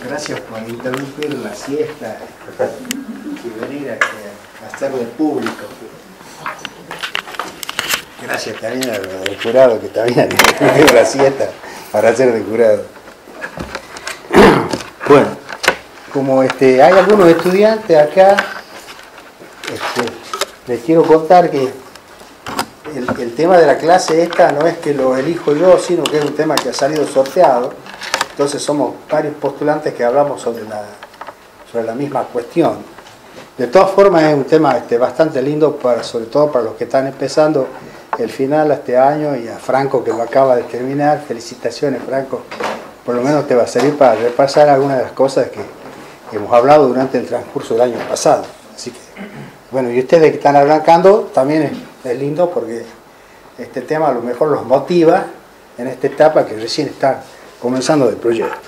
Gracias por interrumpir la siesta y venir a hacer de público. Gracias también al jurado que también interrumpió la siesta para hacer de jurado. Bueno, como hay algunos estudiantes acá, les quiero contar que el tema de la clase esta no es que lo elijo yo, sino que es un tema que ha salido sorteado. Entonces somos varios postulantes que hablamos sobre la misma cuestión. De todas formas es un tema bastante lindo, sobre todo para los que están empezando el final este año, y a Franco que lo acaba de terminar. Felicitaciones, Franco. Por lo menos te va a servir para repasar algunas de las cosas que hemos hablado durante el transcurso del año pasado. Así que, bueno, y ustedes que están arrancando, también es lindo porque este tema a lo mejor los motiva en esta etapa que recién está comenzando del proyecto.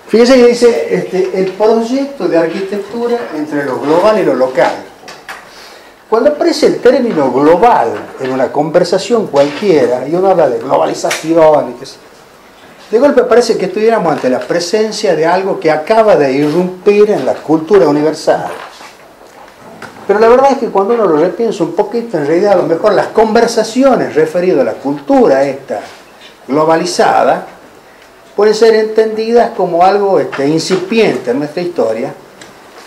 Fíjense que dice el proyecto de arquitectura entre lo global y lo local. Cuando aparece el término global en una conversación cualquiera, y uno habla de globalización, de golpe parece que estuviéramos ante la presencia de algo que acaba de irrumpir en la cultura universal. Pero la verdad es que cuando uno lo repiensa un poquito, en realidad a lo mejor las conversaciones referidas a la cultura esta globalizada pueden ser entendidas como algo incipiente en nuestra historia,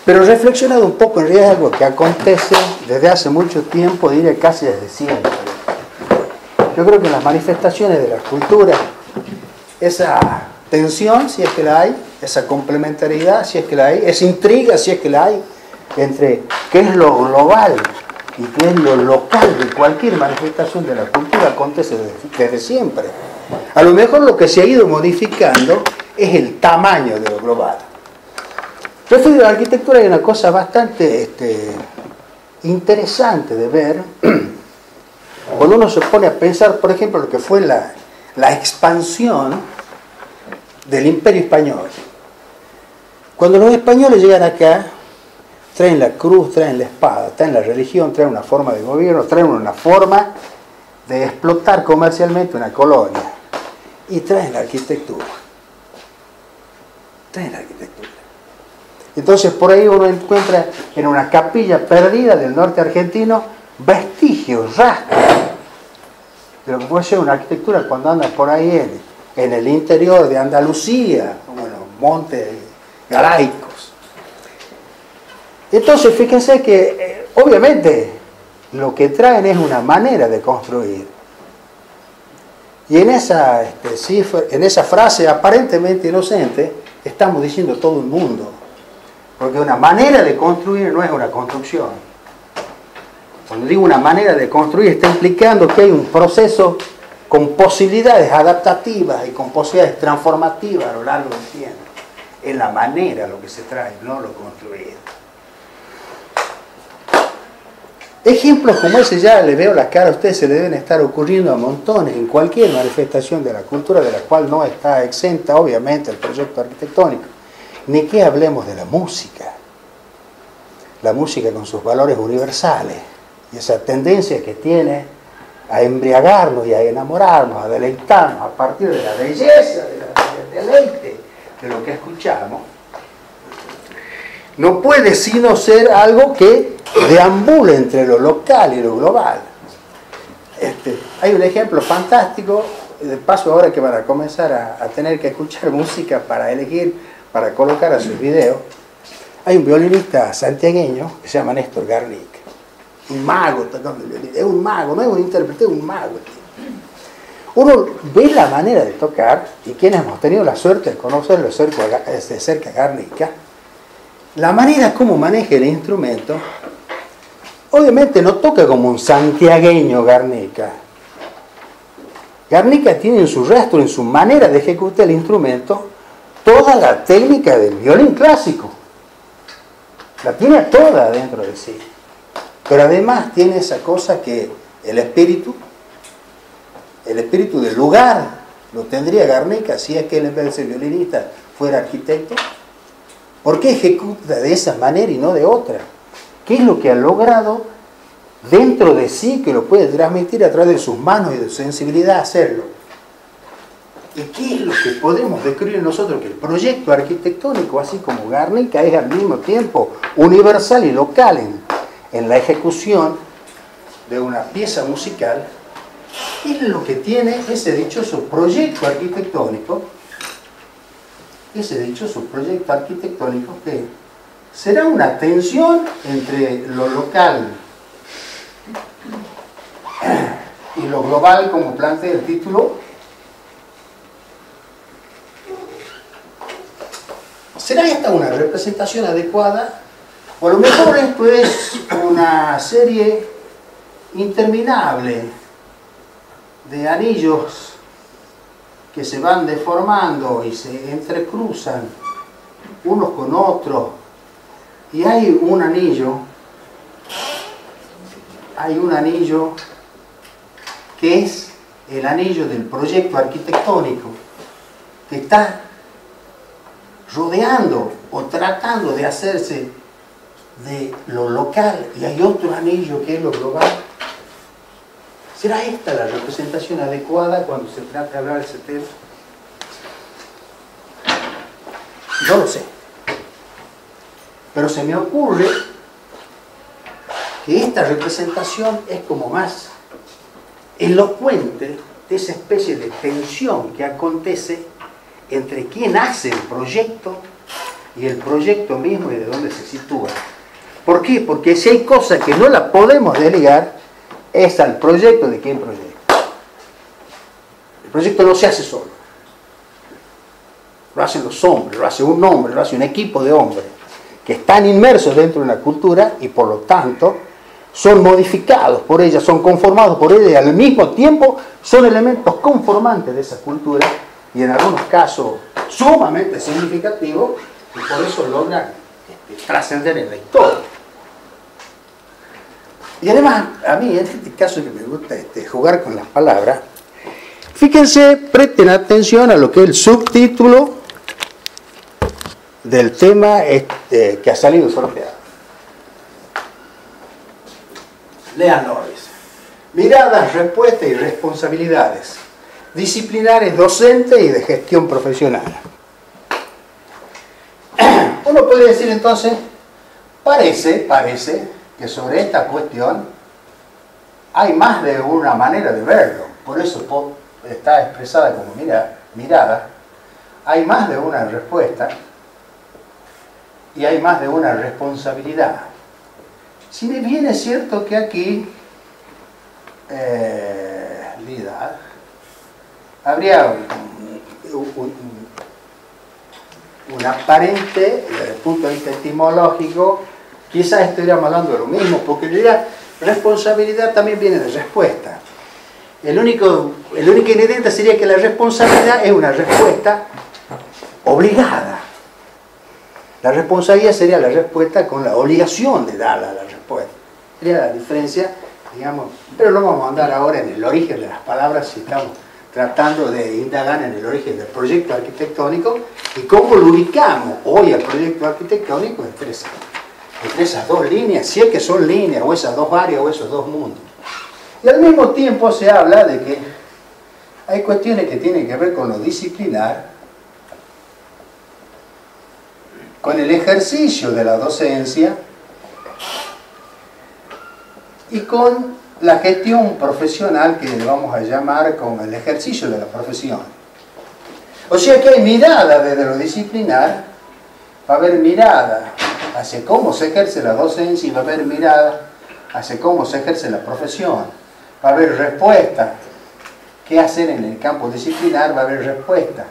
pero reflexionado un poco, en realidad es algo que acontece desde hace mucho tiempo, diría casi desde siempre. Yo creo que en las manifestaciones de la cultura, esa tensión, si es que la hay, esa complementariedad, si es que la hay, esa intriga, si es que la hay, entre qué es lo global y qué es lo local de cualquier manifestación de la cultura, acontece desde siempre. A lo mejor lo que se ha ido modificando es el tamaño de lo global. Yo estudio la arquitectura y hay una cosa bastante interesante de ver cuando uno se pone a pensar, por ejemplo, lo que fue la expansión del Imperio Español. Cuando los españoles llegan acá, traen la cruz, traen la espada, traen la religión, traen una forma de gobierno, traen una forma de explotar comercialmente una colonia, y traen la arquitectura. Traen la arquitectura. Entonces por ahí uno encuentra en una capilla perdida del norte argentino vestigios, rastros de lo que puede ser una arquitectura cuando anda por ahí en el interior de Andalucía, como en los montes galaicos. Entonces fíjense que obviamente lo que traen es una manera de construir. Y en esa frase aparentemente inocente estamos diciendo todo el mundo. Porque una manera de construir no es una construcción. Cuando digo una manera de construir, está implicando que hay un proceso con posibilidades adaptativas y con posibilidades transformativas a lo largo del tiempo. Es la manera lo que se trae, no lo construido. Ejemplos como ese ya le veo la cara a ustedes, se le deben estar ocurriendo a montones en cualquier manifestación de la cultura, de la cual no está exenta obviamente el proyecto arquitectónico. Ni que hablemos de la música con sus valores universales y esa tendencia que tiene a embriagarnos y a enamorarnos, a deleitarnos a partir de la belleza, del deleite de lo que escuchamos. No puede sino ser algo que deambula entre lo local y lo global. Hay un ejemplo fantástico, de paso ahora que van a comenzar a tener que escuchar música para elegir, para colocar a sus videos. Hay un violinista santiagueño que se llama Néstor Garnica, un mago tocando el violín. Es un mago, no es un intérprete, es un mago. Uno ve la manera de tocar, y quienes hemos tenido la suerte de conocerlo de cerca a Garnica, la manera como maneja el instrumento. Obviamente no toca como un santiagueño Garnica. Garnica tiene en su rastro, en su manera de ejecutar el instrumento, toda la técnica del violín clásico. La tiene toda dentro de sí. Pero además tiene esa cosa que el espíritu del lugar lo tendría Garnica si es que él, en vez de ser violinista, fuera arquitecto. ¿Por qué ejecuta de esa manera y no de otra? ¿Qué es lo que ha logrado dentro de sí que lo puede transmitir a través de sus manos y de su sensibilidad hacerlo? ¿Y qué es lo que podemos describir nosotros? Que el proyecto arquitectónico, así como Guernica, es al mismo tiempo universal y local en la ejecución de una pieza musical. ¿Qué es lo que tiene ese dichoso proyecto arquitectónico? Ese dichoso proyecto arquitectónico que será una tensión entre lo local y lo global, como plantea el título. ¿Será esta una representación adecuada? O a lo mejor esto es una serie interminable de anillos que se van deformando y se entrecruzan unos con otros, y hay un anillo que es el anillo del proyecto arquitectónico, que está rodeando o tratando de hacerse de lo local, y hay otro anillo que es lo global. ¿Será esta la representación adecuada cuando se trata de hablar de ese tema? No lo sé. Pero se me ocurre que esta representación es como más elocuente de esa especie de tensión que acontece entre quien hace el proyecto y el proyecto mismo y de dónde se sitúa. ¿Por qué? Porque si hay cosas que no la podemos delegar, es al proyecto de quien proyecta. El proyecto no se hace solo. Lo hacen los hombres, lo hace un hombre, lo hace un equipo de hombres que están inmersos dentro de una cultura y por lo tanto son modificados por ella, son conformados por ella y al mismo tiempo son elementos conformantes de esa cultura y en algunos casos sumamente significativos y por eso logran trascender en la historia. Y además, a mí en este caso que me gusta jugar con las palabras, fíjense, presten atención a lo que es el subtítulo del tema que ha salido sorteado. Léanlo. Miradas, respuestas y responsabilidades disciplinares docentes y de gestión profesional. Uno puede decir entonces, parece que sobre esta cuestión hay más de una manera de verlo, por eso está expresada como mirada, hay más de una respuesta y hay más de una responsabilidad. Si bien es cierto que aquí habría un aparente, desde el punto de vista etimológico, quizás estuviéramos hablando de lo mismo, porque en realidad responsabilidad también viene de respuesta. El único ingrediente sería que la responsabilidad es una respuesta obligada. La responsabilidad sería la respuesta con la obligación de dar la respuesta. Sería la diferencia, digamos, pero no vamos a andar ahora en el origen de las palabras si estamos tratando de indagar en el origen del proyecto arquitectónico y cómo lo ubicamos hoy al proyecto arquitectónico entre esas dos líneas, si es que son líneas, o esas dos áreas, o esos dos mundos. Y al mismo tiempo se habla de que hay cuestiones que tienen que ver con lo disciplinar, con el ejercicio de la docencia y con la gestión profesional que le vamos a llamar como el ejercicio de la profesión. O sea que hay mirada desde lo disciplinar, va a haber mirada hacia cómo se ejerce la docencia y va a haber mirada hacia cómo se ejerce la profesión. Va a haber respuesta, qué hacer en el campo disciplinar, va a haber respuesta,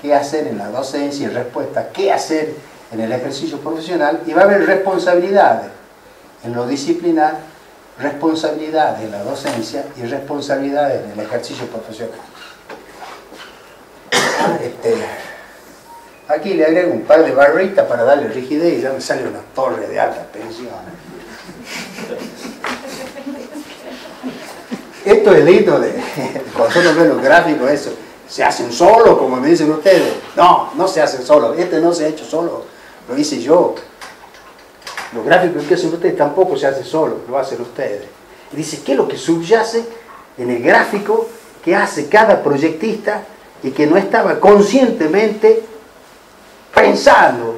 qué hacer en la docencia y respuesta, qué hacer en el ejercicio profesional, y va a haber responsabilidades en lo disciplinar, responsabilidades en la docencia y responsabilidades en el ejercicio profesional. Aquí le agrego un par de barritas para darle rigidez y ya me sale una torre de alta tensión. Esto es lindo cuando uno ve los gráficos, eso. ¿Se hacen solo, como me dicen ustedes? No, no se hacen solo. Este no se ha hecho solo, lo hice yo. Los gráficos que hacen ustedes tampoco se hacen solo, lo hacen ustedes. Y dice, ¿qué es lo que subyace en el gráfico que hace cada proyectista y que no estaba conscientemente pensando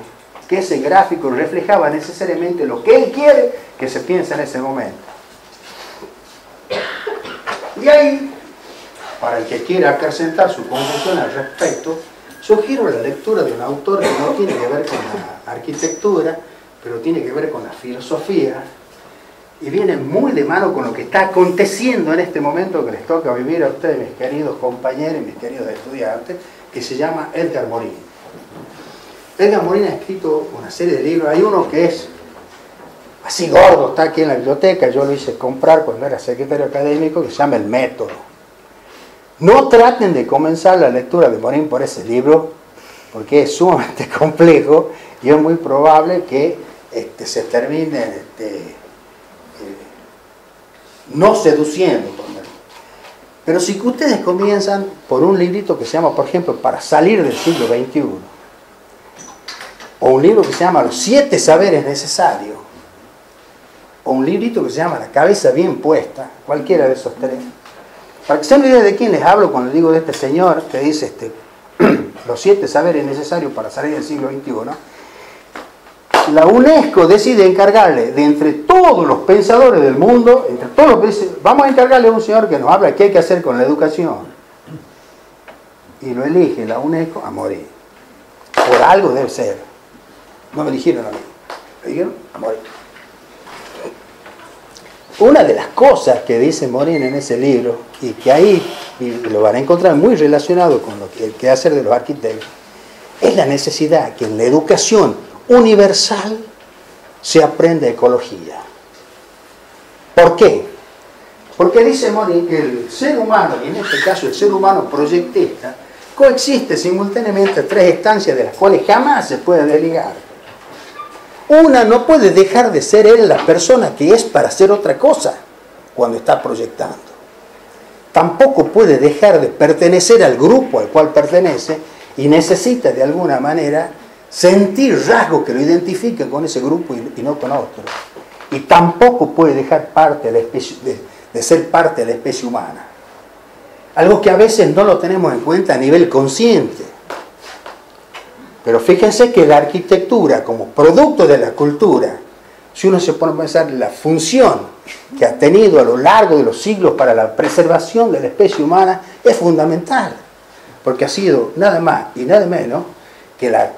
que ese gráfico reflejaba necesariamente lo que él quiere que se piense en ese momento. Y ahí, para el que quiera acrecentar su conclusión al respecto, sugiero la lectura de un autor que no tiene que ver con la arquitectura, pero tiene que ver con la filosofía, y viene muy de mano con lo que está aconteciendo en este momento que les toca vivir a ustedes, mis queridos compañeros y mis queridos estudiantes, que se llama Edgar Morin. Edgar Morin ha escrito una serie de libros. Hay uno que es así gordo, está aquí en la biblioteca, yo lo hice comprar cuando era secretario académico, que se llama El Método. No traten de comenzar la lectura de Morin por ese libro, porque es sumamente complejo y es muy probable que se termine no seduciendo. Pero si ustedes comienzan por un librito que se llama, por ejemplo, Para salir del siglo XXI, o un libro que se llama Los 7 saberes necesarios, o un librito que se llama La cabeza bien puesta, cualquiera de esos tres, para que se den una idea de quién les hablo cuando digo de este señor que dice los 7 saberes necesarios para salir del siglo XXI, ¿no? La UNESCO decide encargarle de entre todos los pensadores del mundo, entre todos los, vamos a encargarle a un señor que nos habla de qué hay que hacer con la educación. Y lo elige la UNESCO a Morin. Por algo debe ser. No me eligieron a mí, lo eligieron a Morin. Una de las cosas que dice Morin en ese libro, y que ahí lo van a encontrar muy relacionado con lo que el quehacer de los arquitectos, es la necesidad que en la educación universal se aprende ecología. ¿Por qué? Porque dice Morin que el ser humano, y en este caso el ser humano proyectista, coexiste simultáneamente tres estancias de las cuales jamás se puede desligar. Una, no puede dejar de ser él la persona que es para hacer otra cosa cuando está proyectando. Tampoco puede dejar de pertenecer al grupo al cual pertenece y necesita de alguna manera sentir rasgos que lo identifiquen con ese grupo y no con otro. Y tampoco puede dejar parte de ser parte de la especie humana. Algo que a veces no lo tenemos en cuenta a nivel consciente. Pero fíjense que la arquitectura, como producto de la cultura, si uno se pone a pensar en la función que ha tenido a lo largo de los siglos para la preservación de la especie humana, es fundamental. Porque ha sido nada más y nada menos que la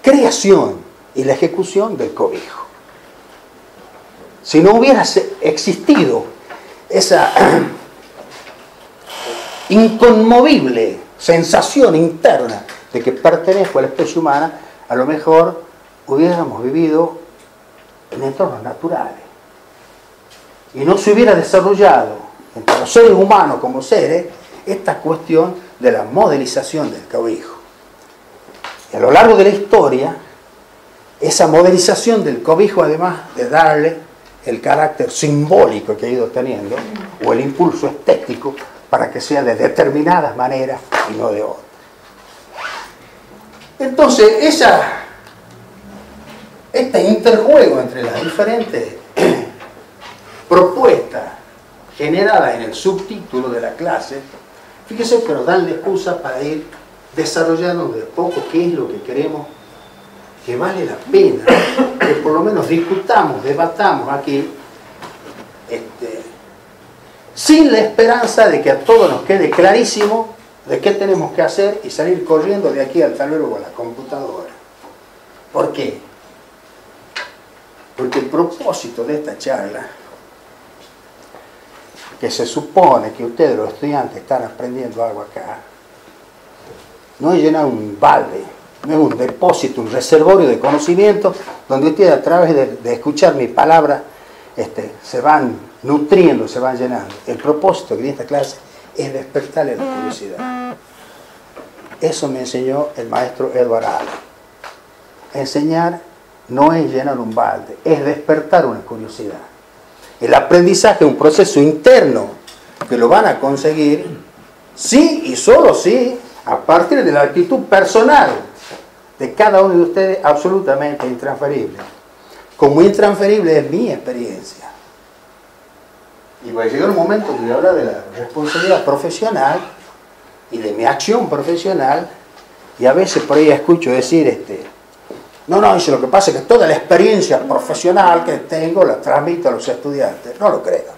creación y la ejecución del cobijo. Si no hubiera existido esa inconmovible sensación interna de que pertenezco a la especie humana, a lo mejor hubiéramos vivido en entornos naturales y no se hubiera desarrollado entre los seres humanos como seres esta cuestión de la modelización del cobijo. Y a lo largo de la historia, esa modelización del cobijo, además de darle el carácter simbólico que ha ido teniendo, o el impulso estético, para que sea de determinadas maneras y no de otras. Entonces, este interjuego entre las diferentes propuestas generadas en el subtítulo de la clase, fíjese que nos dan la excusa para ir desarrollando de poco qué es lo que queremos que vale la pena que por lo menos discutamos, debatamos aquí, sin la esperanza de que a todos nos quede clarísimo de qué tenemos que hacer y salir corriendo de aquí al tablero o a la computadora. ¿Por qué? Porque el propósito de esta charla, que se supone que ustedes los estudiantes están aprendiendo algo acá, no es llenar un balde, no es un depósito, un reservorio de conocimiento donde ustedes a través de escuchar mi palabra se van nutriendo, se van llenando. El propósito que tiene esta clase es despertarle la curiosidad. Eso me enseñó el maestro Edward Allen. Enseñar no es llenar un balde, es despertar una curiosidad. El aprendizaje es un proceso interno que lo van a conseguir sí y solo sí a partir de la actitud personal de cada uno de ustedes, absolutamente intransferible. Como intransferible es mi experiencia. Y va a llegar un momento que voy a hablar de la responsabilidad profesional, y de mi acción profesional, y a veces por ahí escucho decir, no, dice, lo que pasa es que toda la experiencia profesional que tengo la transmito a los estudiantes. No lo creo.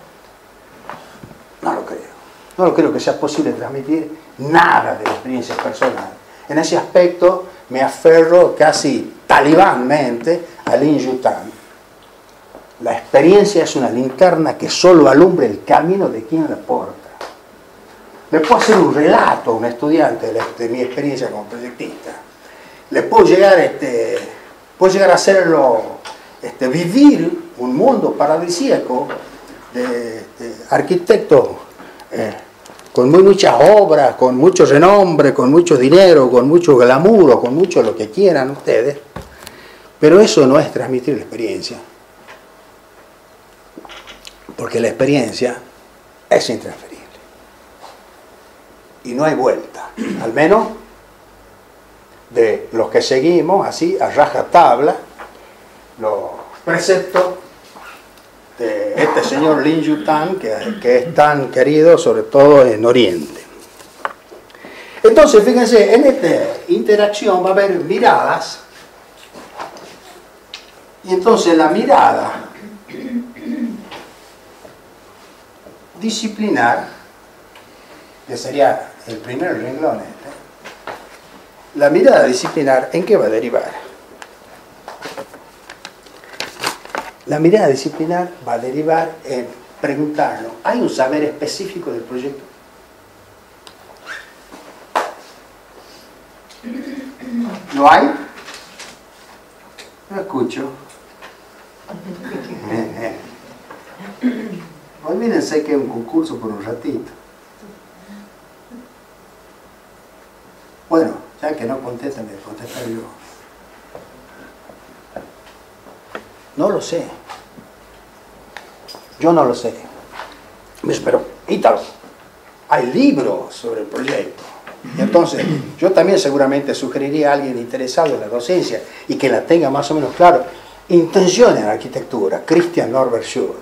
No lo creo. No lo creo que sea posible transmitir nada de la experiencia personal. En ese aspecto me aferro casi talibánmente a Lin Yutang. La experiencia es una linterna que solo alumbra el camino de quien la porta. Le puedo hacer un relato a un estudiante de mi experiencia como proyectista. Le puedo llegar, a hacerlo vivir un mundo paradisíaco de arquitecto con muchas obras, con mucho renombre, con mucho dinero, con mucho glamour, con mucho lo que quieran ustedes. Pero eso no es transmitir la experiencia. Porque la experiencia es intransferible. Y no hay vuelta. Al menos de los que seguimos así a rajatabla los preceptos de este señor Lin Yutang, que es tan querido sobre todo en Oriente. Entonces, fíjense, en esta interacción va a haber miradas, y entonces la mirada disciplinar, que sería el primer renglón, la mirada disciplinar, ¿en qué va a derivar? La mirada disciplinar va a derivar en preguntarnos, ¿hay un saber específico del proyecto? ¿No hay? No escucho. Olvídense que es un concurso por un ratito. Bueno, ya que no contestan, me contestaré yo. No lo sé. Yo no lo sé. Pero, Ítalo, hay libros sobre el proyecto. Y entonces, yo también seguramente sugeriría a alguien interesado en la docencia y que la tenga más o menos claro. Intención en arquitectura, Christian Norbert Schur.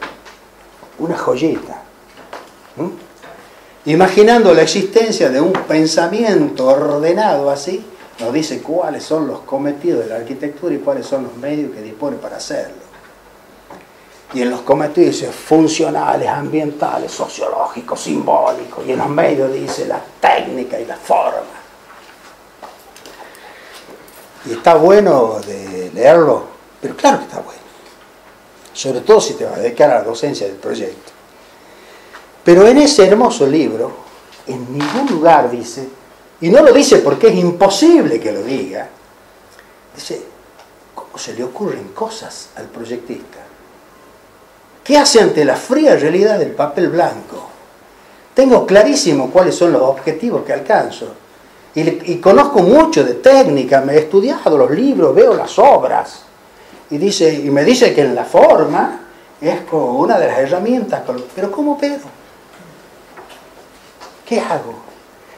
Una joyita. Imaginando la existencia de un pensamiento ordenado así, nos dice cuáles son los cometidos de la arquitectura y cuáles son los medios que dispone para hacerlo. Y en los cometidos dice funcionales, ambientales, sociológicos, simbólicos, y en los medios dice la técnica y la forma. Y está bueno de leerlo, pero claro que está bueno. Sobre todo si te vas a dedicar a la docencia del proyecto. Pero en ese hermoso libro, en ningún lugar dice, y no lo dice porque es imposible que lo diga, dice, ¿cómo se le ocurren cosas al proyectista? ¿Qué hace ante la fría realidad del papel blanco? Tengo clarísimo cuáles son los objetivos que alcanzo. Y conozco mucho de técnica, me he estudiado los libros, veo las obras. Y me dice que en la forma es como una de las herramientas. Pero ¿cómo opero? ¿Qué hago?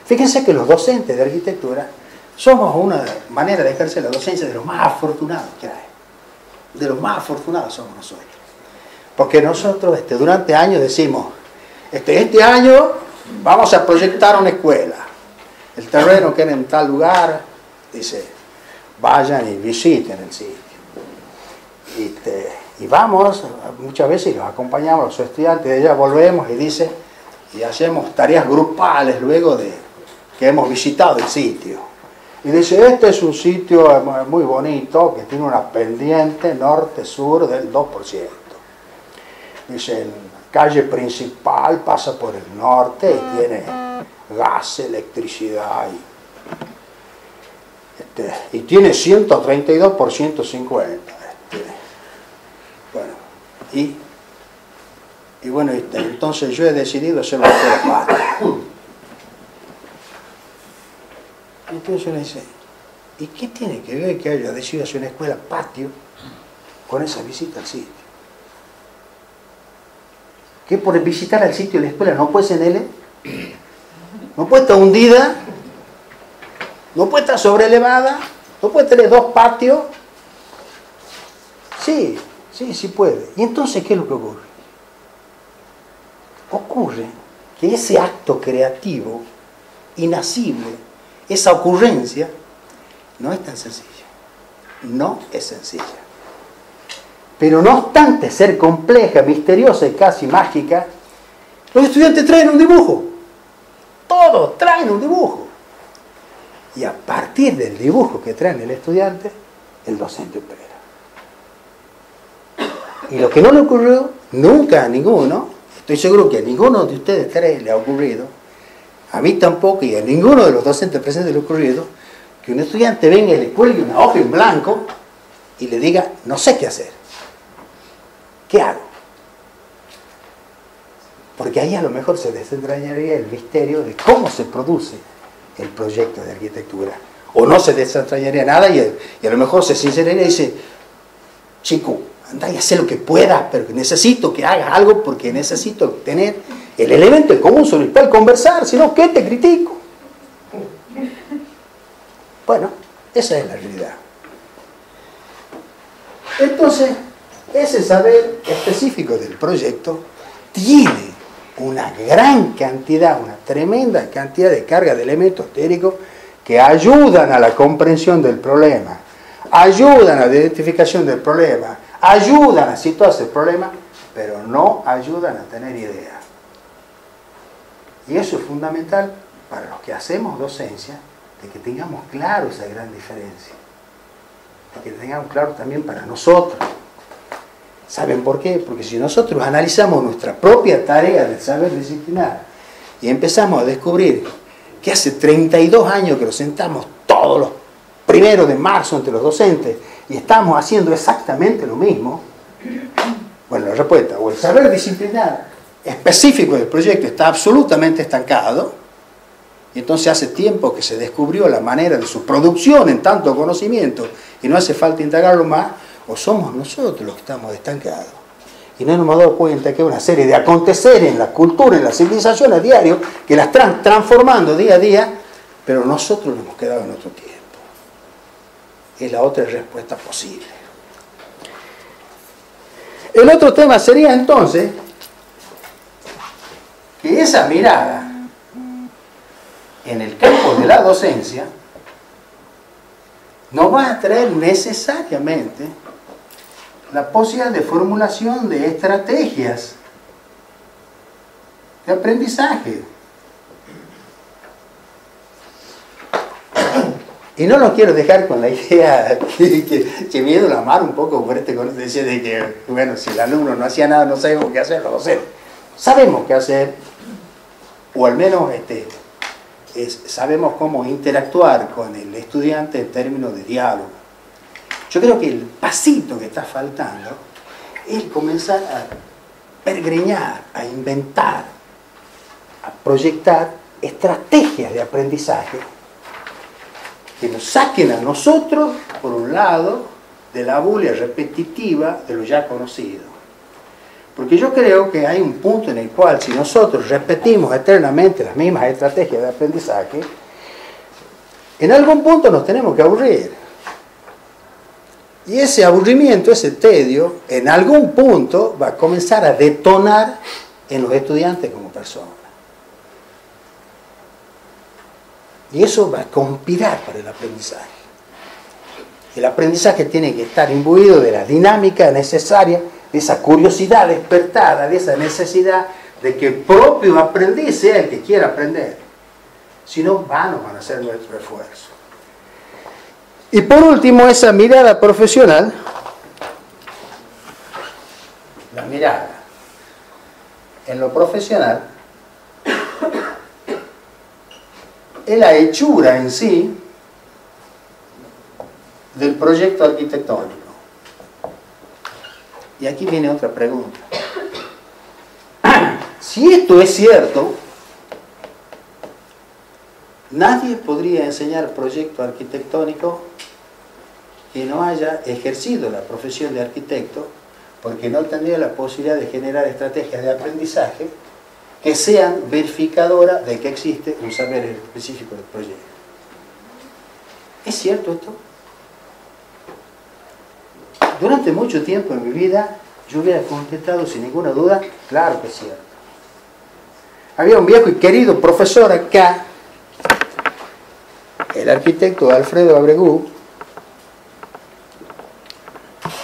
Fíjense que los docentes de arquitectura somos una manera de ejercer la docencia de los más afortunados que hay. De los más afortunados somos nosotros. Porque nosotros durante años decimos, este año vamos a proyectar una escuela. El terreno queda en tal lugar, dice, vayan y visiten el sitio. Y vamos, muchas veces los acompañamos a los estudiantes, de allá volvemos y hacemos tareas grupales luego de que hemos visitado el sitio. Y dice, este es un sitio muy bonito que tiene una pendiente norte-sur del 2%. Dice, la calle principal pasa por el norte y tiene gas, electricidad y tiene 132 por 150. Bueno, entonces yo he decidido hacer una escuela patio. Entonces le dice, ¿y qué tiene que ver que haya decidido hacer una escuela patio con esa visita al sitio? ¿Que por visitar al sitio de la escuela no puede ser en él? ¿No puede estar hundida? ¿No puede estar sobrelevada? ¿No puede tener dos patios? Sí puede. ¿Y entonces qué es lo que ocurre? Ocurre que ese acto creativo inasible, esa ocurrencia, no es tan sencilla. No es sencilla. Pero no obstante ser compleja, misteriosa y casi mágica, los estudiantes traen un dibujo. Todos traen un dibujo. Y a partir del dibujo que traen el estudiante, el docente opera. Y lo que no le ocurrió nunca a ninguno, estoy seguro que a ninguno de ustedes tres le ha ocurrido, a mí tampoco y a ninguno de los docentes presentes le ha ocurrido, que un estudiante venga y le cuelgue una hoja en blanco y le diga, no sé qué hacer. ¿Qué hago? Porque ahí a lo mejor se desentrañaría el misterio de cómo se produce el proyecto de arquitectura. O no se desentrañaría nada y a lo mejor se sinceraría y dice, chico, anda y haz lo que puedas, pero necesito que hagas algo porque necesito tener el elemento en común sobre el cual conversar, si no, ¿qué te critico? Bueno, esa es la realidad. Entonces, ese saber específico del proyecto tiene una gran cantidad, una tremenda cantidad de carga de elementos teóricos que ayudan a la comprensión del problema, ayudan a la identificación del problema, ayudan a situarse el problema, pero no ayudan a tener idea. Y eso es fundamental para los que hacemos docencia, de que tengamos claro esa gran diferencia, de que tengamos claro también para nosotros. ¿Saben por qué? Porque si nosotros analizamos nuestra propia tarea del saber disciplinar y empezamos a descubrir que hace 32 años que nos sentamos todos los 1 de marzo entre los docentes y estamos haciendo exactamente lo mismo, bueno, la respuesta, o el saber disciplinar específico del proyecto está absolutamente estancado, y entonces hace tiempo que se descubrió la manera de su producción en tanto conocimiento y no hace falta integrarlo más, o somos nosotros los que estamos estancados. Y no nos hemos dado cuenta que hay una serie de aconteceres en la cultura, en la civilización a diario, que las están transformando día a día, pero nosotros nos hemos quedado en otro tiempo. Es la otra respuesta posible. El otro tema sería entonces que esa mirada en el campo de la docencia nos va a traer necesariamente la posibilidad de formulación de estrategias de aprendizaje. Y no lo quiero dejar con la idea que miedo la mar un poco fuerte con esta idea de que, bueno, si el alumno no hacía nada, no sabemos qué hacer, los docentes. Sabemos qué hacer, o al menos sabemos cómo interactuar con el estudiante en términos de diálogo. Yo creo que el pasito que está faltando es comenzar a pergreñar, a inventar, a proyectar estrategias de aprendizaje que nos saquen a nosotros, por un lado, de la bulia repetitiva de lo ya conocido. Porque yo creo que hay un punto en el cual, si nosotros repetimos eternamente las mismas estrategias de aprendizaje, en algún punto nos tenemos que aburrir. Y ese aburrimiento, ese tedio, en algún punto va a comenzar a detonar en los estudiantes como personas. Y eso va a conspirar para el aprendizaje. El aprendizaje tiene que estar imbuido de la dinámica necesaria, de esa curiosidad despertada, de esa necesidad de que el propio aprendiz sea el que quiera aprender. Si no, vanos van a ser nuestro esfuerzo. Y por último, esa mirada profesional, la mirada en lo profesional, es la hechura en sí del proyecto arquitectónico. Y aquí viene otra pregunta. Si esto es cierto, nadie podría enseñar proyecto arquitectónico que no haya ejercido la profesión de arquitecto, porque no tendría la posibilidad de generar estrategias de aprendizaje que sean verificadoras de que existe un saber específico del proyecto. ¿Es cierto esto? Durante mucho tiempo en mi vida yo hubiera contestado sin ninguna duda, claro que es cierto. Había un viejo y querido profesor acá el arquitecto Alfredo Abregu,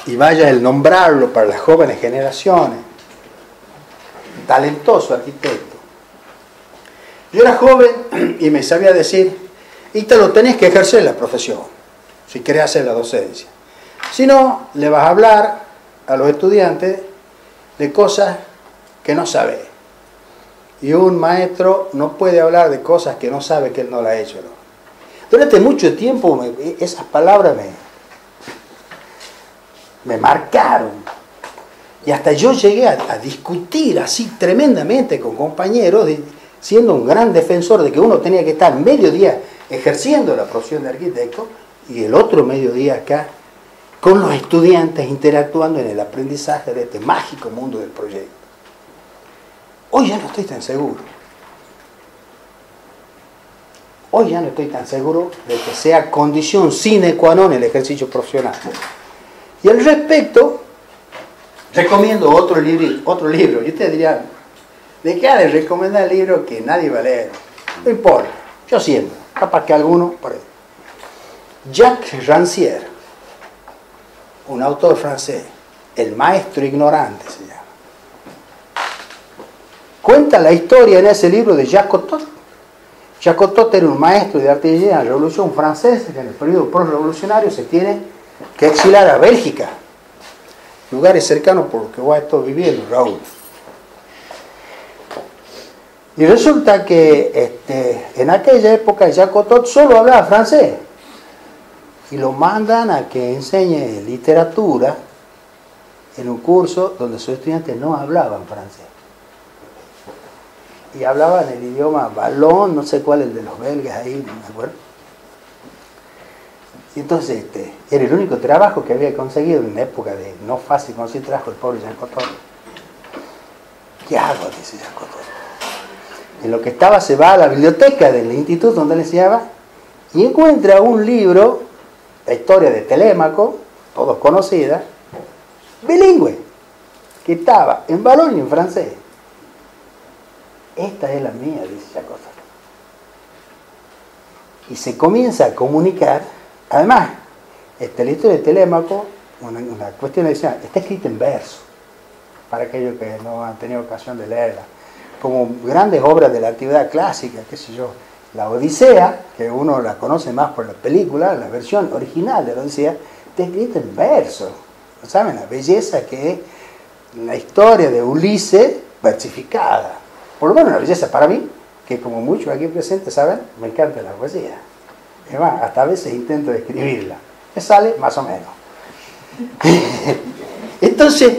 y vaya el nombrarlo para las jóvenes generaciones, talentoso arquitecto. Yo era joven y me sabía decir, Ítalo, tenés que ejercer la profesión, si querés hacer la docencia. Si no, le vas a hablar a los estudiantes de cosas que no sabe. Y un maestro no puede hablar de cosas que no sabe, que él no las ha hecho, ¿no? Durante mucho tiempo esas palabras me marcaron. Y hasta yo llegué a discutir así tremendamente con compañeros, siendo un gran defensor de que uno tenía que estar mediodía ejerciendo la profesión de arquitecto y el otro mediodía acá con los estudiantes interactuando en el aprendizaje de este mágico mundo del proyecto. Hoy ya no estoy tan seguro. Hoy ya no estoy tan seguro de que sea condición sine qua non el ejercicio profesional. Y al respecto, recomiendo otro libro. Y ustedes dirán, ¿de qué ha de recomendar el libro que nadie va a leer? No importa, yo siento, capaz que alguno por ahí. Jacques Rancière, un autor francés, El maestro ignorante se llama. Cuenta la historia en ese libro de Jacques Cottot. Jacques Cottot era un maestro de artillería en la Revolución Francesa, que en el periodo pro-revolucionario se tiene que exilar a Bélgica, lugares cercanos por los que vos estás viviendo, Raúl. Y resulta que en aquella época Jacques Cottot solo hablaba francés y lo mandan a que enseñe literatura en un curso donde sus estudiantes no hablaban francés y hablaban el idioma valón, no sé cuál, el de los belgas ahí, no me acuerdo. Y entonces era el único trabajo que había conseguido en una época de no fácil conseguir trabajo el pobre Jacques Cottot. ¿Qué hago?, dice Jacques Cottot. En lo que estaba se va a la biblioteca del instituto donde le enseñaba y encuentra un libro, la historia de Telémaco, todos conocida, bilingüe, que estaba en valón y en francés. Esta es la mía, dice Jacques Cottot. Y se comienza a comunicar. Además, la historia de Telémaco, una cuestión adicional, está escrita en verso, para aquellos que no han tenido ocasión de leerla. Como grandes obras de la antigüedad clásica, qué sé yo, la Odisea, que uno la conoce más por la película, la versión original de la Odisea, está escrita en verso. ¿Saben la belleza que es la historia de Ulises versificada? Por lo menos una belleza para mí, que como muchos aquí presentes saben, me encanta la poesía. Es más, hasta a veces intento escribirla. Me sale más o menos. Entonces,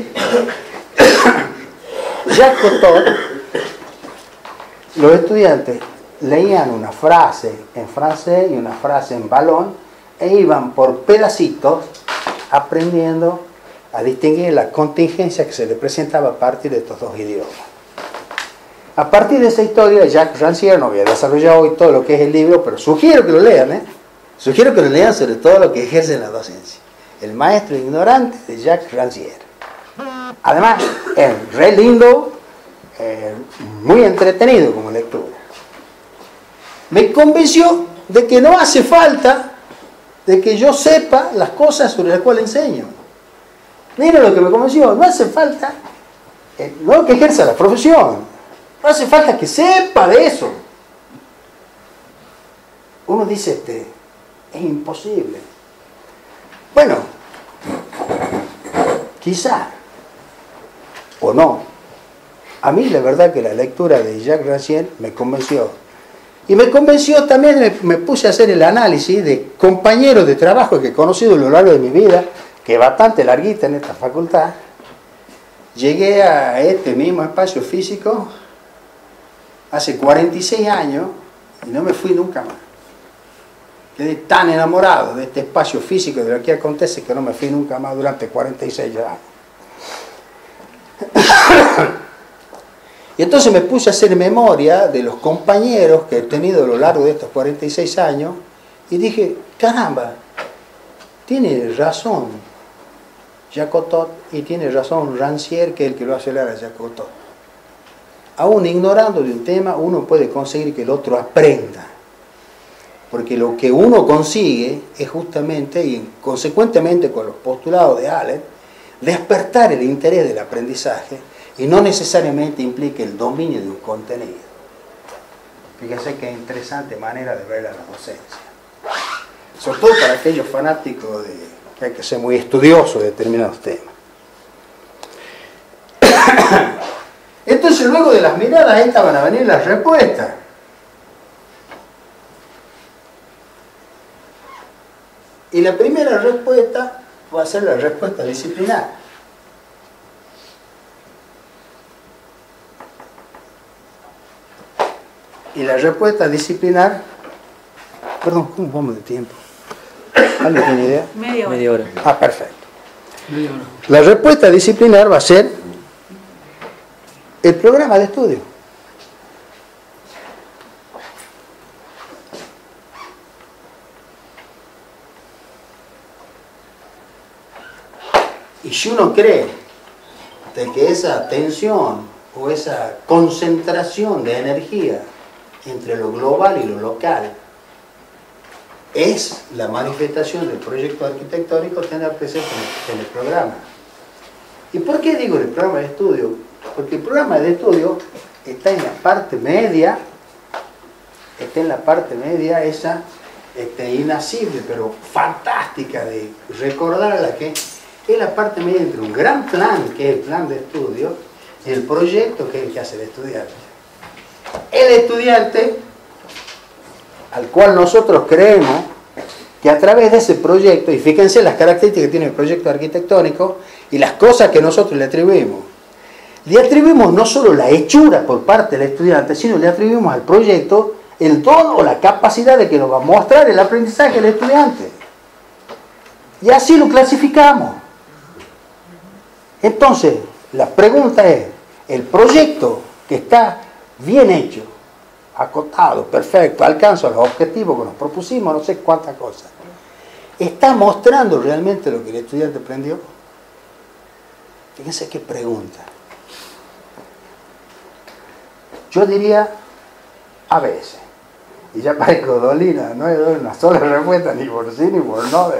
Jacques Cottot, los estudiantes leían una frase en francés y una frase en valón e iban por pedacitos aprendiendo a distinguir la contingencia que se le presentaba a partir de estos dos idiomas. A partir de esa historia, Jacques Rancière, no voy a desarrollar hoy todo lo que es el libro, pero sugiero que lo lean, Sugiero que lo lean sobre todo lo que ejerce en la docencia. El maestro ignorante de Jacques Rancière. Además, es re lindo, muy entretenido como lectura. Me convenció de que no hace falta de que yo sepa las cosas sobre las cuales enseño. Mira lo que me convenció, no hace falta, no que ejerza la profesión, no hace falta que sepa de eso. Uno dice, es imposible. Bueno, quizá, o no. A mí la verdad que la lectura de Jacques Rancière me convenció. Y me convenció también, me puse a hacer el análisis de compañeros de trabajo que he conocido a lo largo de mi vida, que es bastante larguita en esta facultad. Llegué a este mismo espacio físico hace 46 años y no me fui nunca más. Quedé tan enamorado de este espacio físico, de lo que acontece, que no me fui nunca más durante 46 años. Y entonces me puse a hacer memoria de los compañeros que he tenido a lo largo de estos 46 años y dije, caramba, tiene razón Jacques Cottot y tiene razón Rancière, que es el que lo hace hablar a Jacques Cottot. Aún ignorando de un tema, uno puede conseguir que el otro aprenda. porque lo que uno consigue es justamente, y consecuentemente con los postulados de Allen, despertar el interés del aprendizaje y no necesariamente implica el dominio de un contenido. Fíjense qué interesante manera de ver a la docencia. Sobre todo para aquellos fanáticos de que hay que ser muy estudiosos de determinados temas. Entonces luego de las miradas estas van a venir las respuestas. Y la primera respuesta va a ser la respuesta disciplinar. Y la respuesta disciplinar, perdón, ¿cómo vamos de tiempo? ¿Alguien tiene idea? Media hora. Ah, perfecto. La respuesta disciplinar va a ser el programa de estudio. Y si uno cree de que esa tensión o esa concentración de energía entre lo global y lo local es la manifestación del proyecto arquitectónico, tener presente en el programa. ¿Y por qué digo el programa de estudio? Porque el programa de estudio está en la parte media, esa inasible pero fantástica de recordarla, que es la parte media entre un gran plan, que es el plan de estudio, y el proyecto, que es el que hace el estudiante. El estudiante, al cual nosotros creemos que a través de ese proyecto, y fíjense las características que tiene el proyecto arquitectónico y las cosas que nosotros le atribuimos no solo la hechura por parte del estudiante, sino le atribuimos al proyecto el don o la capacidad de que nos va a mostrar el aprendizaje del estudiante. Y así lo clasificamos. Entonces, la pregunta es, el proyecto que está bien hecho, acotado, perfecto, alcanza los objetivos que nos propusimos, no sé cuántas cosas, ¿está mostrando realmente lo que el estudiante aprendió? Fíjense qué pregunta. Yo diría, a veces, y ya parezco Dolina, no he dado una sola respuesta ni por sí ni por no,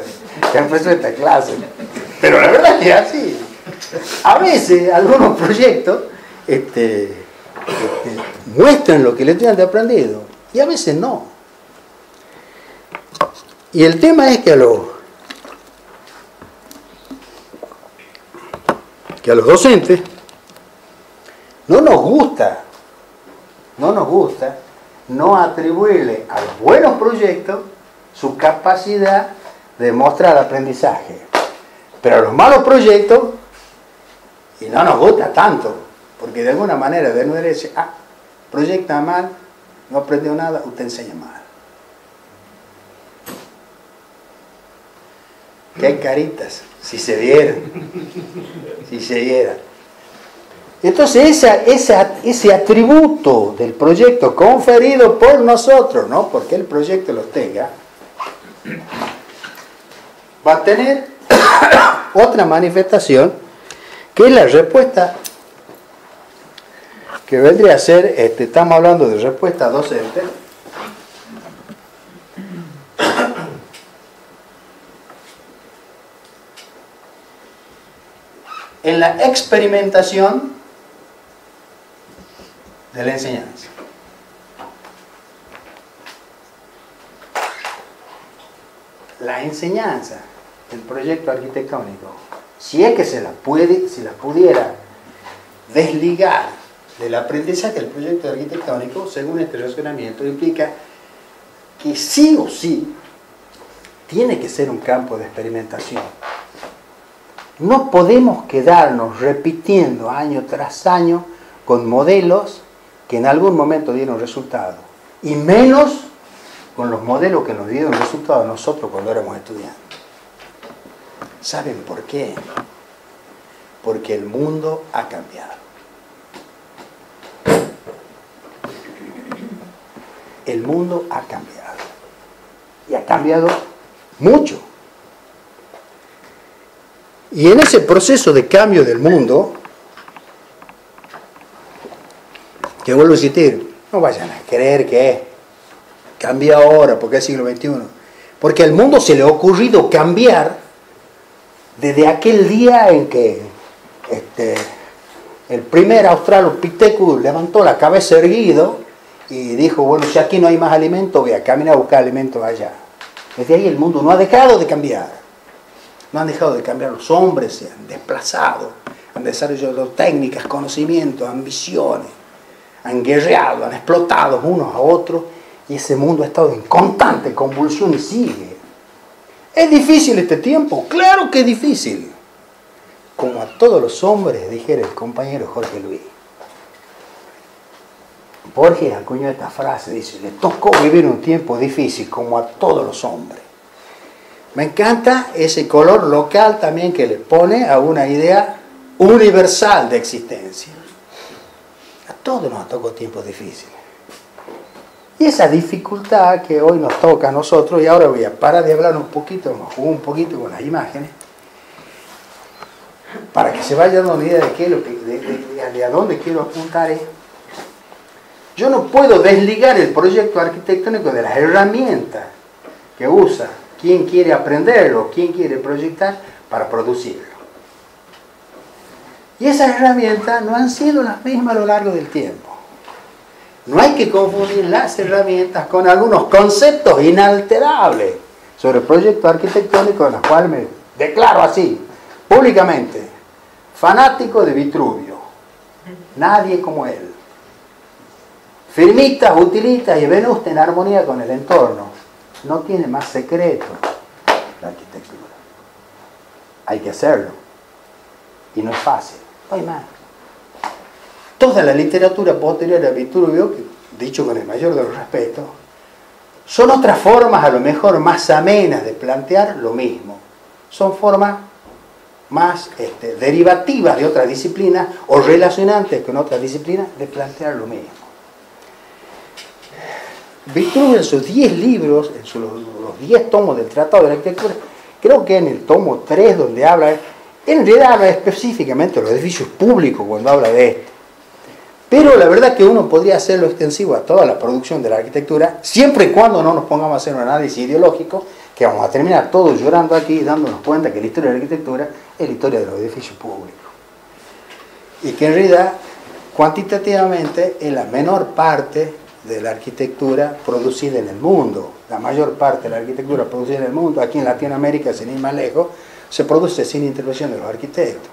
que empezó esta clase, pero la verdad es que es así. A veces algunos proyectos muestran lo que el estudiante ha aprendido y a veces no. Y el tema es que a los docentes no nos gusta no atribuirle a los buenos proyectos su capacidad de mostrar aprendizaje, pero a los malos proyectos, y no nos gusta tanto, porque de alguna manera de nuevo dice, proyecta mal, no aprendió nada, usted enseña mal. Qué caritas, si se vieran. Entonces ese atributo del proyecto conferido por nosotros, no porque el proyecto los tenga, va a tener otra manifestación, que es la respuesta que vendría a ser, estamos hablando de respuesta docente, en la experimentación de la enseñanza. La enseñanza del proyecto arquitectónico, si es que se la pudiera desligar del aprendizaje del proyecto arquitectónico, según este razonamiento, implica que sí o sí tiene que ser un campo de experimentación. No podemos quedarnos repitiendo año tras año con modelos que en algún momento dieron resultado, y menos con los modelos que nos dieron resultado a nosotros cuando éramos estudiantes. ¿Saben por qué? Porque el mundo ha cambiado. El mundo ha cambiado. Y ha cambiado mucho. Y en ese proceso de cambio del mundo, que vuelvo a insistir, no vayan a creer que cambia ahora, porque es siglo XXI. Porque al mundo se le ha ocurrido cambiar desde aquel día en que el primer Australopithecus levantó la cabeza erguido y dijo, bueno, si aquí no hay más alimento, voy a caminar a buscar alimento allá. Desde ahí el mundo no ha dejado de cambiar. No han dejado de cambiar los hombres, se han desplazado, han desarrollado técnicas, conocimientos, ambiciones, han guerreado, han explotado unos a otros y ese mundo ha estado en constante convulsión y sigue. ¿Es difícil este tiempo? Claro que es difícil. Como a todos los hombres, dijera el compañero Jorge Luis. Borges acuñó esta frase, dice, le tocó vivir un tiempo difícil como a todos los hombres. Me encanta ese color local también que le pone a una idea universal de existencia. A todos nos tocó tiempos difíciles. Y esa dificultad que hoy nos toca a nosotros, y ahora voy a parar de hablar un poquito, vamos a jugar un poquito con las imágenes, para que se vaya dando una idea de, qué es lo que, de a dónde quiero apuntar. Yo no puedo desligar el proyecto arquitectónico de las herramientas que usa quien quiere aprenderlo, quien quiere proyectar para producirlo. Y esas herramientas no han sido las mismas a lo largo del tiempo. No hay que confundir las herramientas con algunos conceptos inalterables sobre el proyecto arquitectónico, en los cuales me declaro así, públicamente, fanático de Vitruvio. Nadie como él. Firmitas, utilitas y venusta en armonía con el entorno. No tiene más secreto la arquitectura. Hay que hacerlo. Y no es fácil. No hay más. Toda la literatura posterior a Vitruvio, dicho con el mayor de los respetos, son otras formas a lo mejor más amenas de plantear lo mismo. Son formas más derivativas de otras disciplinas o relacionantes con otras disciplinas de plantear lo mismo. Vitruvio en sus 10 libros, en los 10 tomos del Tratado de la Arquitectura, creo que en el tomo 3 donde habla, en realidad habla específicamente de los edificios públicos cuando habla de esto. Pero la verdad que uno podría hacerlo extensivo a toda la producción de la arquitectura, siempre y cuando no nos pongamos a hacer un análisis ideológico, que vamos a terminar todos llorando aquí, dándonos cuenta que la historia de la arquitectura es la historia de los edificios públicos. Y que en realidad, cuantitativamente, es la menor parte de la arquitectura producida en el mundo. La mayor parte de la arquitectura producida en el mundo, aquí en Latinoamérica, sin ir más lejos, se produce sin intervención de los arquitectos.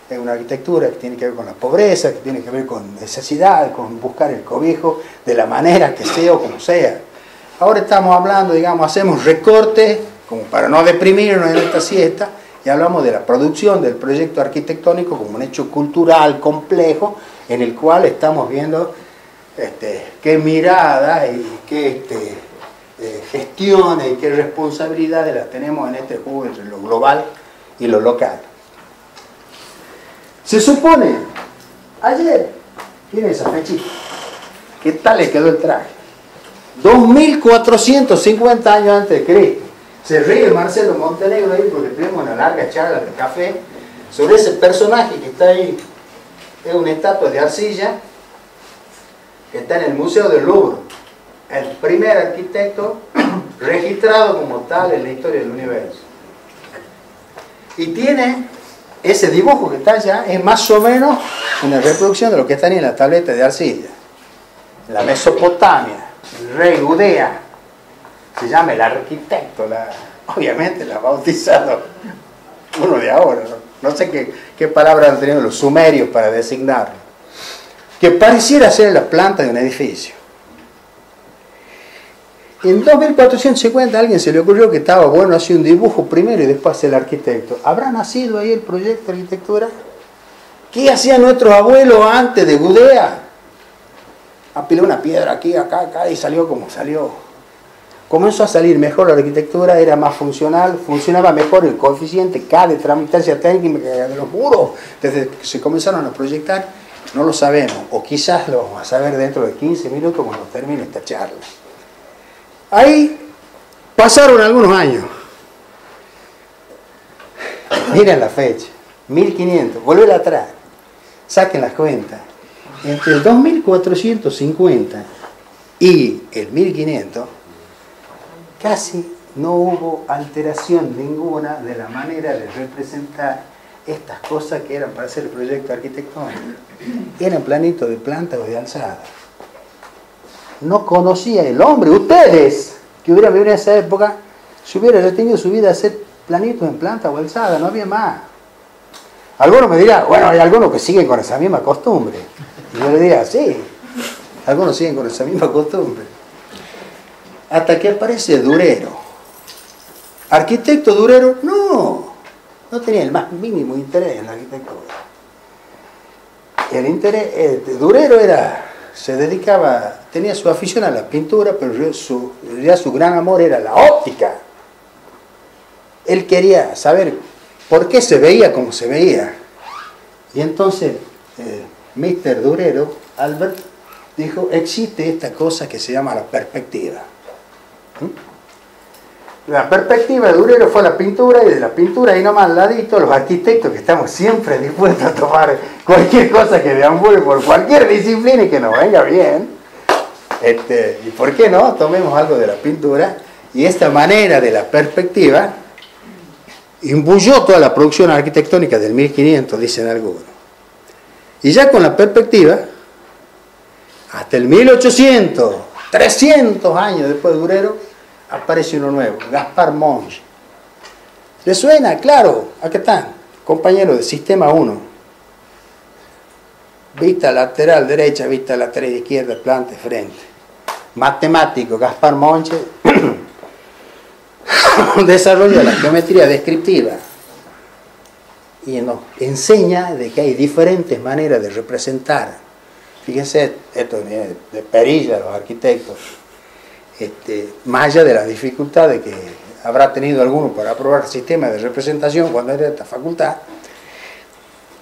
Es una arquitectura que tiene que ver con la pobreza, que tiene que ver con necesidad, con buscar el cobijo de la manera que sea o como sea. Ahora estamos hablando, digamos, hacemos recortes, como para no deprimirnos en esta siesta, y hablamos de la producción del proyecto arquitectónico como un hecho cultural complejo, en el cual estamos viendo qué mirada y qué gestiones y qué responsabilidades las tenemos en este juego entre lo global y lo local. Se supone, ayer, tiene esa fechita, ¿qué tal le quedó el traje? 2450 años antes de Cristo. Se ríe Marcelo Montenegro ahí porque tuvimos una larga charla de café sobre ese personaje que está ahí. Es una estatua de arcilla que está en el Museo del Louvre. El primer arquitecto registrado como tal en la historia del universo. Y tiene ese dibujo que está allá, es más o menos una reproducción de lo que está en la tableta de arcilla. En la Mesopotamia, el rey Gudea, se llama el arquitecto, obviamente la ha bautizado uno de ahora, no sé qué palabra han tenido los sumerios para designarlo, que pareciera ser la planta de un edificio. En 2450 a alguien se le ocurrió que estaba bueno hacer un dibujo primero y después el arquitecto. ¿Habrá nacido ahí el proyecto de arquitectura? ¿Qué hacían nuestros abuelos antes de Gudea? Apiló una piedra aquí, acá, acá y salió como salió. Comenzó a salir mejor la arquitectura, era más funcional, funcionaba mejor el coeficiente K de tramitancia técnica de los muros. Desde que se comenzaron a proyectar, no lo sabemos, o quizás lo vamos a saber dentro de 15 minutos cuando termine esta charla. Ahí pasaron algunos años. Miren la fecha, 1500, vuelven atrás, saquen las cuentas. Entre el 2450 y el 1500 casi no hubo alteración ninguna de la manera de representar estas cosas que eran para hacer el proyecto arquitectónico. Eran planitos de planta o de alzada. No conocía el hombre, ustedes que hubieran vivido en esa época, se hubieran retenido su vida a hacer planitos en planta o alzada, no había más. Algunos me dirán, bueno, hay algunos que siguen con esa misma costumbre. Y yo le diría, sí, algunos siguen con esa misma costumbre. Hasta que aparece Durero. ¿Arquitecto Durero? No tenía el más mínimo interés en la arquitectura. El interés, Durero se dedicaba, tenía su afición a la pintura, pero ya su gran amor era la óptica. Él quería saber por qué se veía como se veía. Y entonces, Mr. Durero, Albert, dijo, existe esta cosa que se llama la perspectiva. La perspectiva de Durero fue la pintura, y de la pintura ahí nomás al ladito, los arquitectos que estamos siempre dispuestos a tomar cualquier cosa que deambule por cualquier disciplina y que nos venga bien. ¿Y por qué no? Tomemos algo de la pintura, y esta manera de la perspectiva imbuyó toda la producción arquitectónica del 1500, dicen algunos. Y ya con la perspectiva, hasta el 1800, 300 años después de Durero, aparece uno nuevo, Gaspar Monge. ¿Le suena? Claro, aquí están, compañero de Sistema 1. Vista lateral derecha, vista lateral izquierda, planta y frente. Matemático, Gaspar Monge, desarrolla la geometría descriptiva y nos enseña de que hay diferentes maneras de representar. Fíjense, esto viene de perilla, los arquitectos. Más allá de las dificultades que habrá tenido alguno para aprobar el sistema de representación cuando era de esta facultad,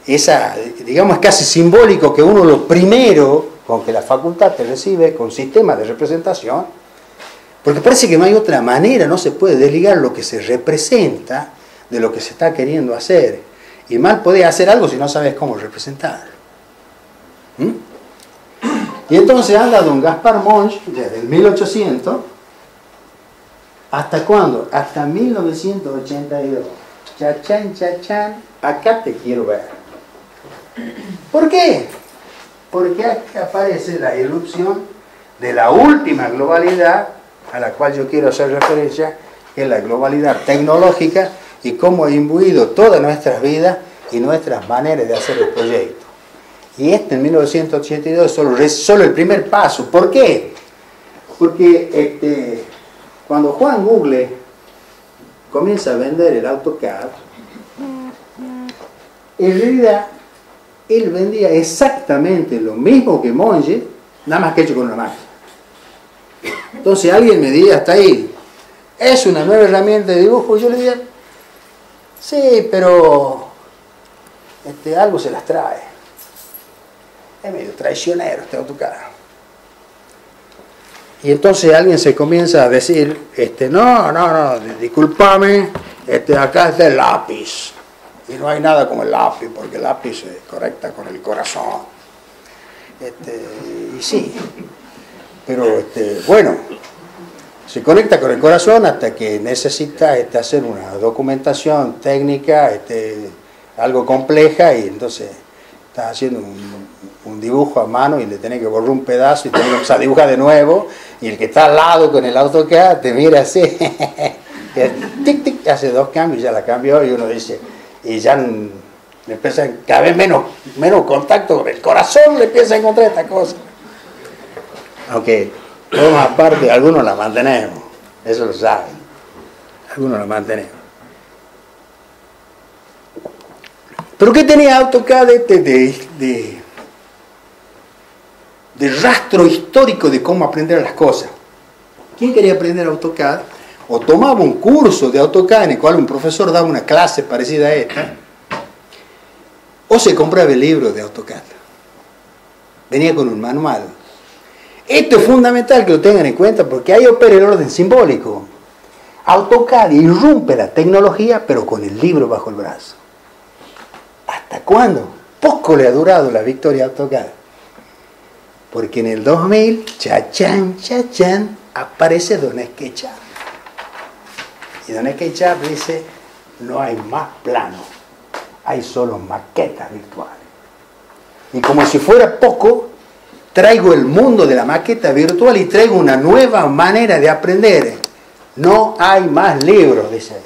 digamos, es casi simbólico que uno lo primero con que la facultad te recibe con sistema de representación, porque parece que no hay otra manera, no se puede desligar lo que se representa de lo que se está queriendo hacer, y mal podés hacer algo si no sabes cómo representar. Y entonces anda don Gaspar Monge desde el 1800, ¿hasta cuándo? Hasta 1982. Chachán, chachán, acá te quiero ver. ¿Por qué? Porque aquí aparece la irrupción de la última globalidad a la cual yo quiero hacer referencia, que es la globalidad tecnológica, y cómo ha imbuido todas nuestras vidas y nuestras maneras de hacer el proyecto. Y en 1982 solo el primer paso. ¿Por qué? Porque cuando Juan Google comienza a vender el AutoCAD, en realidad él vendía exactamente lo mismo que Monge, nada más que hecho con una máquina. Entonces alguien me diría hasta ahí, ¿es una nueva herramienta de dibujo? Yo le diría, sí, pero algo se las trae. Es medio traicionero este AutoCAD. Y entonces alguien se comienza a decir, no, discúlpame, acá está el lápiz. Y no hay nada como el lápiz, porque el lápiz se conecta con el corazón. Y sí, pero bueno, se conecta con el corazón hasta que necesita hacer una documentación técnica, algo compleja, y entonces estás haciendo un dibujo a mano y le tenés que borrar un pedazo y tenés que empezar a dibujar de nuevo, y el que está al lado con el AutoCAD te mira así, tic, tic, hace dos cambios y ya la cambió, y uno dice, y ya le empieza cada vez menos contacto con el corazón, le empieza a encontrar esta cosa. Aunque, todos aparte, algunos la mantenemos, eso lo saben, algunos la mantenemos. ¿Pero qué tenía AutoCAD de rastro histórico de cómo aprender las cosas? ¿Quién quería aprender AutoCAD? O tomaba un curso de AutoCAD en el cual un profesor daba una clase parecida a esta, o se compraba el libro de AutoCAD. Venía con un manual. Esto es fundamental que lo tengan en cuenta, porque ahí opera el orden simbólico. AutoCAD irrumpe la tecnología, pero con el libro bajo el brazo. ¿Hasta cuándo? Poco le ha durado la victoria a AutoCAD. Porque en el 2000, chachán, chachán, aparece Don SketchUp. Y don SketchUp dice, no hay más planos, hay solo maquetas virtuales. Y como si fuera poco, traigo el mundo de la maqueta virtual y traigo una nueva manera de aprender. No hay más libros, dice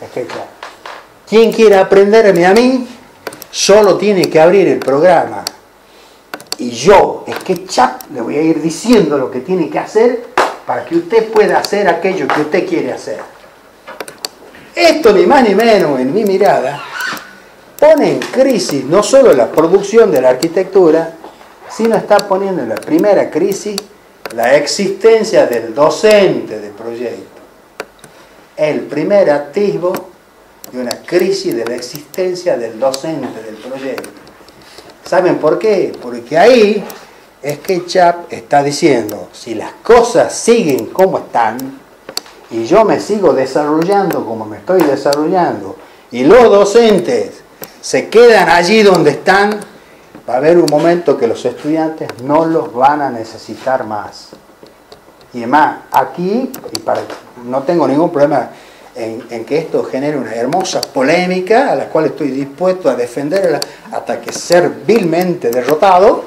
SketchUp. Quien quiera aprenderme a mí, solo tiene que abrir el programa. Y yo, SketchUp, le voy a ir diciendo lo que tiene que hacer para que usted pueda hacer aquello que usted quiere hacer. Esto, ni más ni menos, en mi mirada, pone en crisis no solo la producción de la arquitectura, sino está poniendo en la primera crisis la existencia del docente de proyecto. El primer atisbo de una crisis de la existencia del docente del proyecto. ¿Saben por qué? Porque ahí SketchUp está diciendo, si las cosas siguen como están, y yo me sigo desarrollando como me estoy desarrollando, y los docentes se quedan allí donde están, va a haber un momento que los estudiantes no los van a necesitar más. Y además, aquí, no tengo ningún problema en que esto genere una hermosa polémica, a la cual estoy dispuesto a defenderla hasta que ser vilmente derrotado.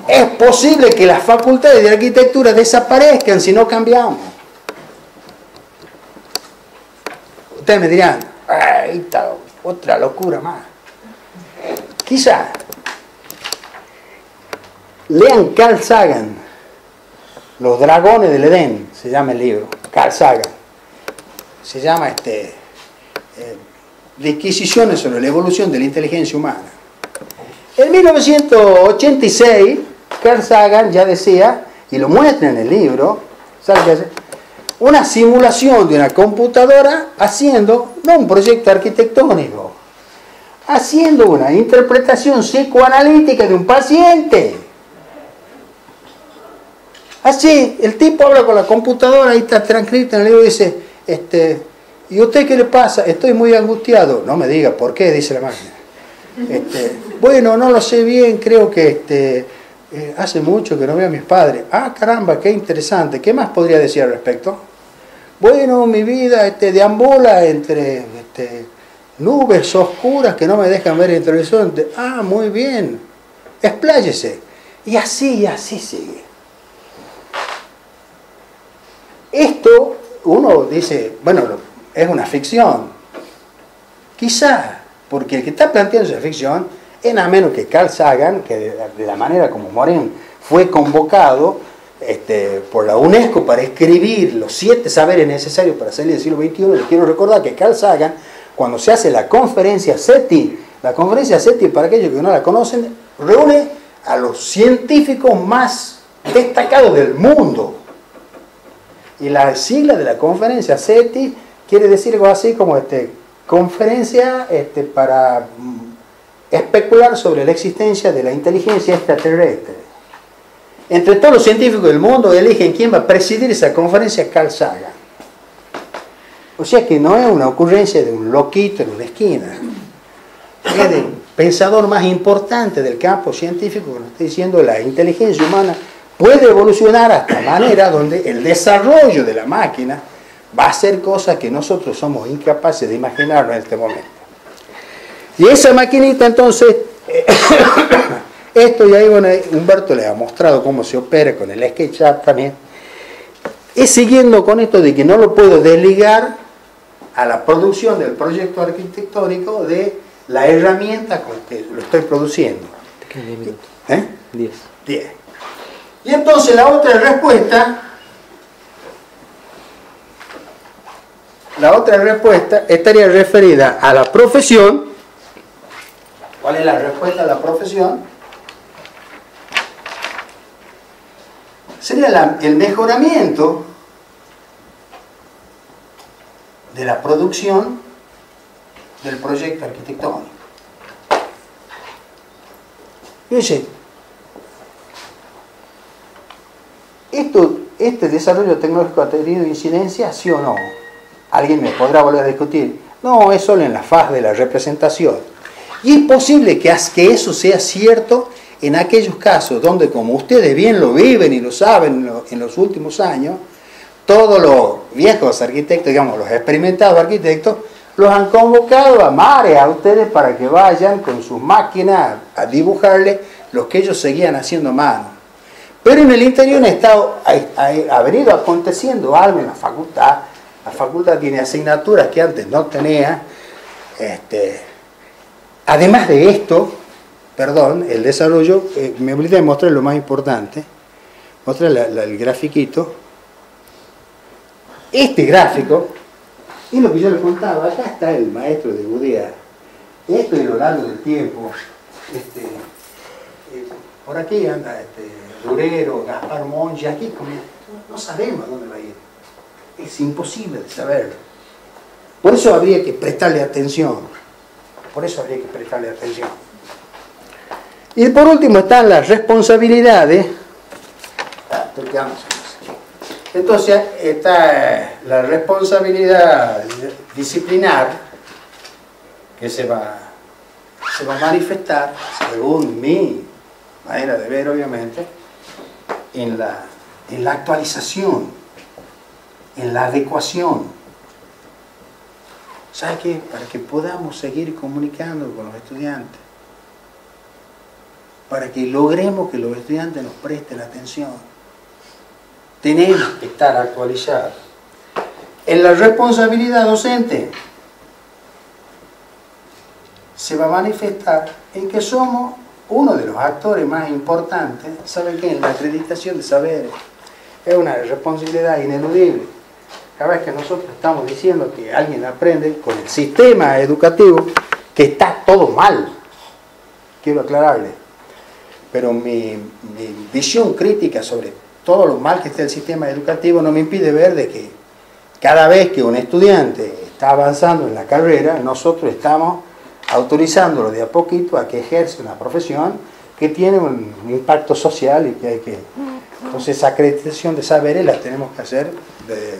Es posible que las facultades de arquitectura desaparezcan si no cambiamos. Ustedes me dirán, ahí está otra locura más. Quizá lean Carl Sagan, Los dragones del Edén, se llama el libro, Carl Sagan. Se llama Disquisiciones sobre la evolución de la inteligencia humana. En 1986, Carl Sagan ya decía, y lo muestra en el libro, ¿sabe qué hace? Una simulación de una computadora haciendo, no un proyecto arquitectónico, haciendo una interpretación psicoanalítica de un paciente. Así, el tipo habla con la computadora, ahí está transcrito en el libro, y dice, ¿y usted qué le pasa? Estoy muy angustiado. No me diga, ¿por qué? Dice la máquina. Bueno, no lo sé bien, creo que hace mucho que no veo a mis padres. Ah, caramba, qué interesante. ¿Qué más podría decir al respecto? Bueno, mi vida deambula entre nubes oscuras que no me dejan ver el televisor. Ah, muy bien. Expláyese. Y así sigue. Esto, uno dice, bueno, es una ficción. Quizá, porque el que está planteando esa ficción es nada menos que Carl Sagan, que de la manera como Morin fue convocado por la UNESCO para escribir los 7 saberes necesarios para salir del siglo XXI. Les quiero recordar que Carl Sagan, cuando se hace la conferencia SETI, para aquellos que no la conocen, reúne a los científicos más destacados del mundo. Y la sigla de la conferencia SETI quiere decir algo así como conferencia para especular sobre la existencia de la inteligencia extraterrestre. Entre todos los científicos del mundo eligen quién va a presidir esa conferencia, Carl Sagan. O sea que no es una ocurrencia de un loquito en una esquina. Es del pensador más importante del campo científico que nos está diciendo la inteligencia humana puede evolucionar hasta manera donde el desarrollo de la máquina va a hacer cosas que nosotros somos incapaces de imaginarnos en este momento. Y esa maquinita entonces, esto ya Humberto les ha mostrado cómo se opera con el SketchUp también, es siguiendo con esto de que no lo puedo desligar a la producción del proyecto arquitectónico de la herramienta con que lo estoy produciendo. 10 minutos. 10. Y entonces la otra respuesta estaría referida a la profesión. ¿Cuál es la respuesta a la profesión? Sería el mejoramiento de la producción del proyecto arquitectónico. Fíjense, ¿este desarrollo tecnológico ha tenido incidencia, sí o no? Alguien me podrá volver a discutir. No, es solo en la faz de la representación. Y es posible que eso sea cierto en aquellos casos donde, como ustedes bien lo viven y lo saben en los últimos años, todos los viejos arquitectos, digamos, los experimentados arquitectos, los han convocado a mares a ustedes para que vayan con sus máquinas a dibujarles lo que ellos seguían haciendo a mano. Pero en el interior ha venido aconteciendo algo en la facultad. La facultad tiene asignaturas que antes no tenía. Además de esto, perdón, el desarrollo, me olvidé de mostrar lo más importante, mostrar el grafiquito. Este gráfico, y lo que yo les contaba, acá está el maestro de Gudea. Esto es a lo largo del tiempo. Por aquí anda Durero, Gaspar Monge, aquí no sabemos dónde va a ir. Es imposible de saberlo. Por eso habría que prestarle atención. Por eso habría que prestarle atención. Y por último están las responsabilidades. Entonces está la responsabilidad disciplinar que se va a manifestar, según mi manera de ver obviamente, en la actualización, en la adecuación. ¿Sabe qué? Para que podamos seguir comunicando con los estudiantes, para que logremos que los estudiantes nos presten atención, tenemos que estar actualizados. En la responsabilidad docente se va a manifestar en que somos uno de los actores más importantes. ¿Saben qué? En la acreditación de saberes. Es una responsabilidad ineludible. Cada vez que nosotros estamos diciendo que alguien aprende con el sistema educativo, que está todo mal, quiero aclararle, pero mi visión crítica sobre todo lo mal que está el sistema educativo no me impide ver de que cada vez que un estudiante está avanzando en la carrera, nosotros estamos autorizándolo de a poquito a que ejerce una profesión que tiene un impacto social y que hay que... Entonces esa acreditación de saberes la tenemos que hacer de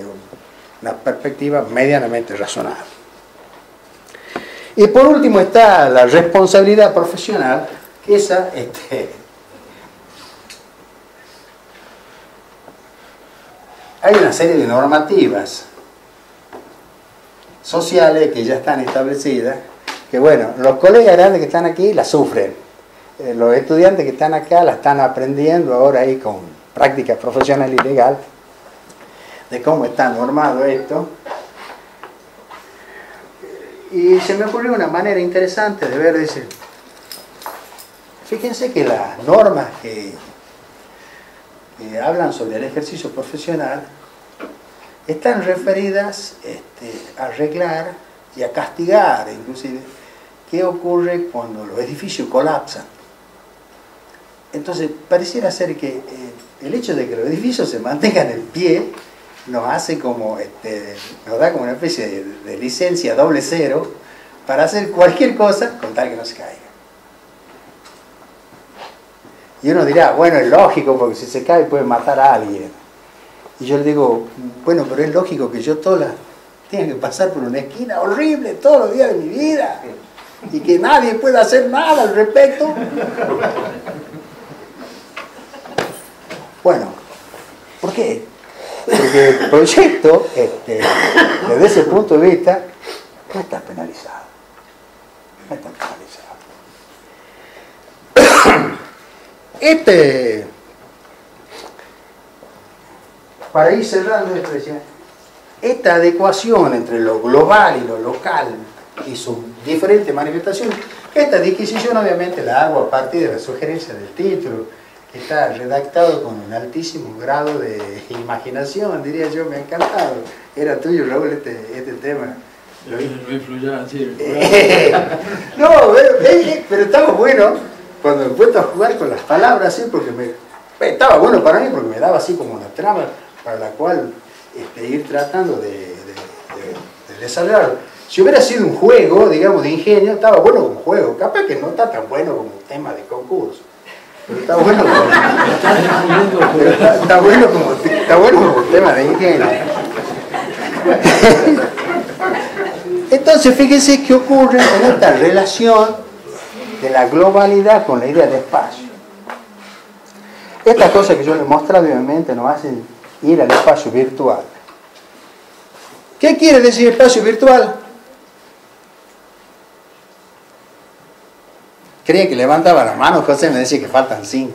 una perspectiva medianamente razonable. Y por último está la responsabilidad profesional, que esa... hay una serie de normativas sociales que ya están establecidas, que bueno, los colegas grandes que están aquí la sufren, los estudiantes que están acá la están aprendiendo ahora ahí con práctica profesional y legal, de cómo está normado esto. Y se me ocurrió una manera interesante de ver, dice, fíjense que las normas que hablan sobre el ejercicio profesional están referidas a arreglar y a castigar, inclusive, qué ocurre cuando los edificios colapsan. Entonces, pareciera ser que el hecho de que los edificios se mantengan en pie nos hace como, nos da como una especie de licencia doble cero para hacer cualquier cosa con tal que no se caiga. Y uno dirá, bueno, es lógico, porque si se cae puede matar a alguien. Y yo le digo, bueno, pero es lógico que yo tenga que pasar por una esquina horrible todos los días de mi vida y que nadie pueda hacer nada al respecto. Bueno, ¿por qué? Porque el proyecto, desde ese punto de vista, no está penalizado. No está penalizado. Para ir cerrando, esta adecuación entre lo global y lo local y sus diferentes manifestaciones, esta disquisición obviamente la hago a partir de la sugerencia del título, que está redactado con un altísimo grado de imaginación, diría yo. Me ha encantado. Era tuyo, Raúl, este tema. Lo influyó así. No, pero estaba bueno cuando me he puesto a jugar con las palabras, ¿sí? Porque estaba bueno para mí, porque me daba así como una trama para la cual ir tratando de desarrollarlo. Si hubiera sido un juego, digamos, de ingenio, estaba bueno como juego. Capaz que no está tan bueno como tema de concurso. Pero está bueno como tema de ingenio. Entonces, fíjense qué ocurre en esta relación de la globalidad con la idea de espacio. Estas cosas que yo les he mostrado, obviamente, nos hacen ir al espacio virtual. ¿Qué quiere decir espacio virtual? Creía que levantaba la mano, José me decía que faltan 5.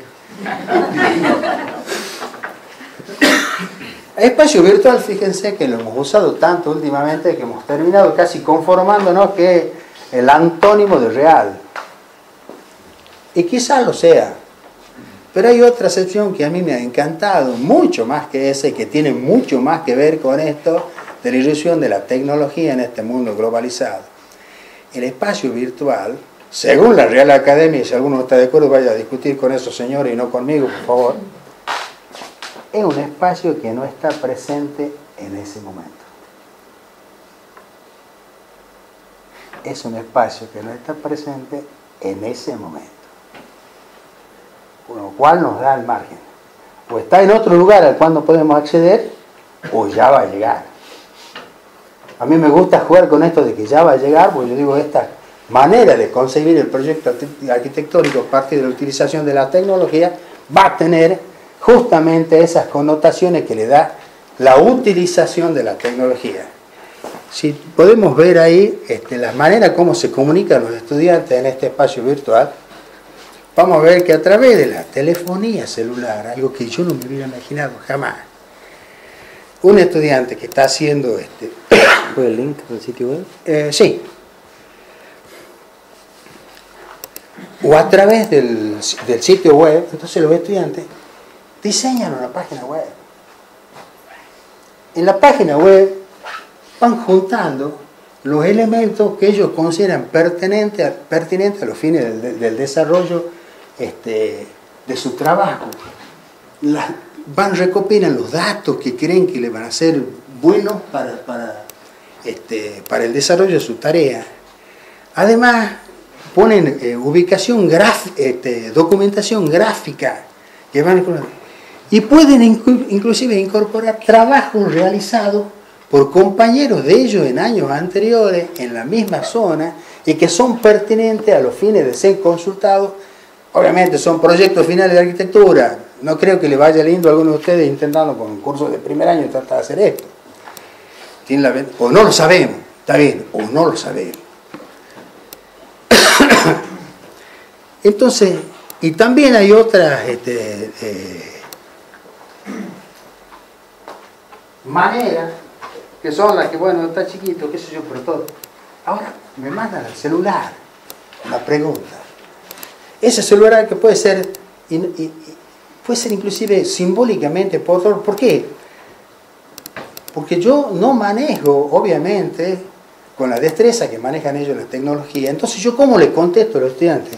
Espacio virtual, fíjense que lo hemos usado tanto últimamente que hemos terminado casi conformándonos que es el antónimo de real. Y quizás lo sea. Pero hay otra acepción que a mí me ha encantado, mucho más que esa, y que tiene mucho más que ver con esto de la irrupción de la tecnología en este mundo globalizado. El espacio virtual, según la Real Academia, y si alguno está de acuerdo, vaya a discutir con esos señores y no conmigo, por favor, es un espacio que no está presente en ese momento. Es un espacio que no está presente en ese momento. Con lo cual nos da el margen. O está en otro lugar al cual no podemos acceder, o ya va a llegar. A mí me gusta jugar con esto de que ya va a llegar, porque yo digo, esta manera de concebir el proyecto arquitectónico a partir de la utilización de la tecnología va a tener justamente esas connotaciones que le da la utilización de la tecnología. Si podemos ver ahí la manera como se comunican los estudiantes en este espacio virtual, vamos a ver que a través de la telefonía celular, algo que yo no me hubiera imaginado jamás, un estudiante que está haciendo ¿Fue el link del sitio web? Sí. O a través del sitio web, entonces los estudiantes diseñan una página web. En la página web van juntando los elementos que ellos consideran pertinentes a los fines del desarrollo de su trabajo. Recopilan los datos que creen que le van a ser buenos para el desarrollo de su tarea. Además, ponen documentación gráfica que van y pueden inclusive incorporar trabajos realizados por compañeros de ellos en años anteriores en la misma zona y que son pertinentes a los fines de ser consultados. Obviamente son proyectos finales de arquitectura. No creo que le vaya lindo a alguno de ustedes intentando con un curso de primer año tratar de hacer esto. O no lo sabemos, está bien, o no lo sabemos. Entonces, y también hay otras maneras que son las que, bueno, está chiquito, qué sé yo, pero todo. Ahora me mandan al celular la pregunta. Ese celular que puede ser inclusive simbólicamente poderoso. ¿Por qué? Porque yo no manejo, obviamente, con la destreza que manejan ellos la tecnología. Entonces, ¿yo cómo le contesto a los estudiantes?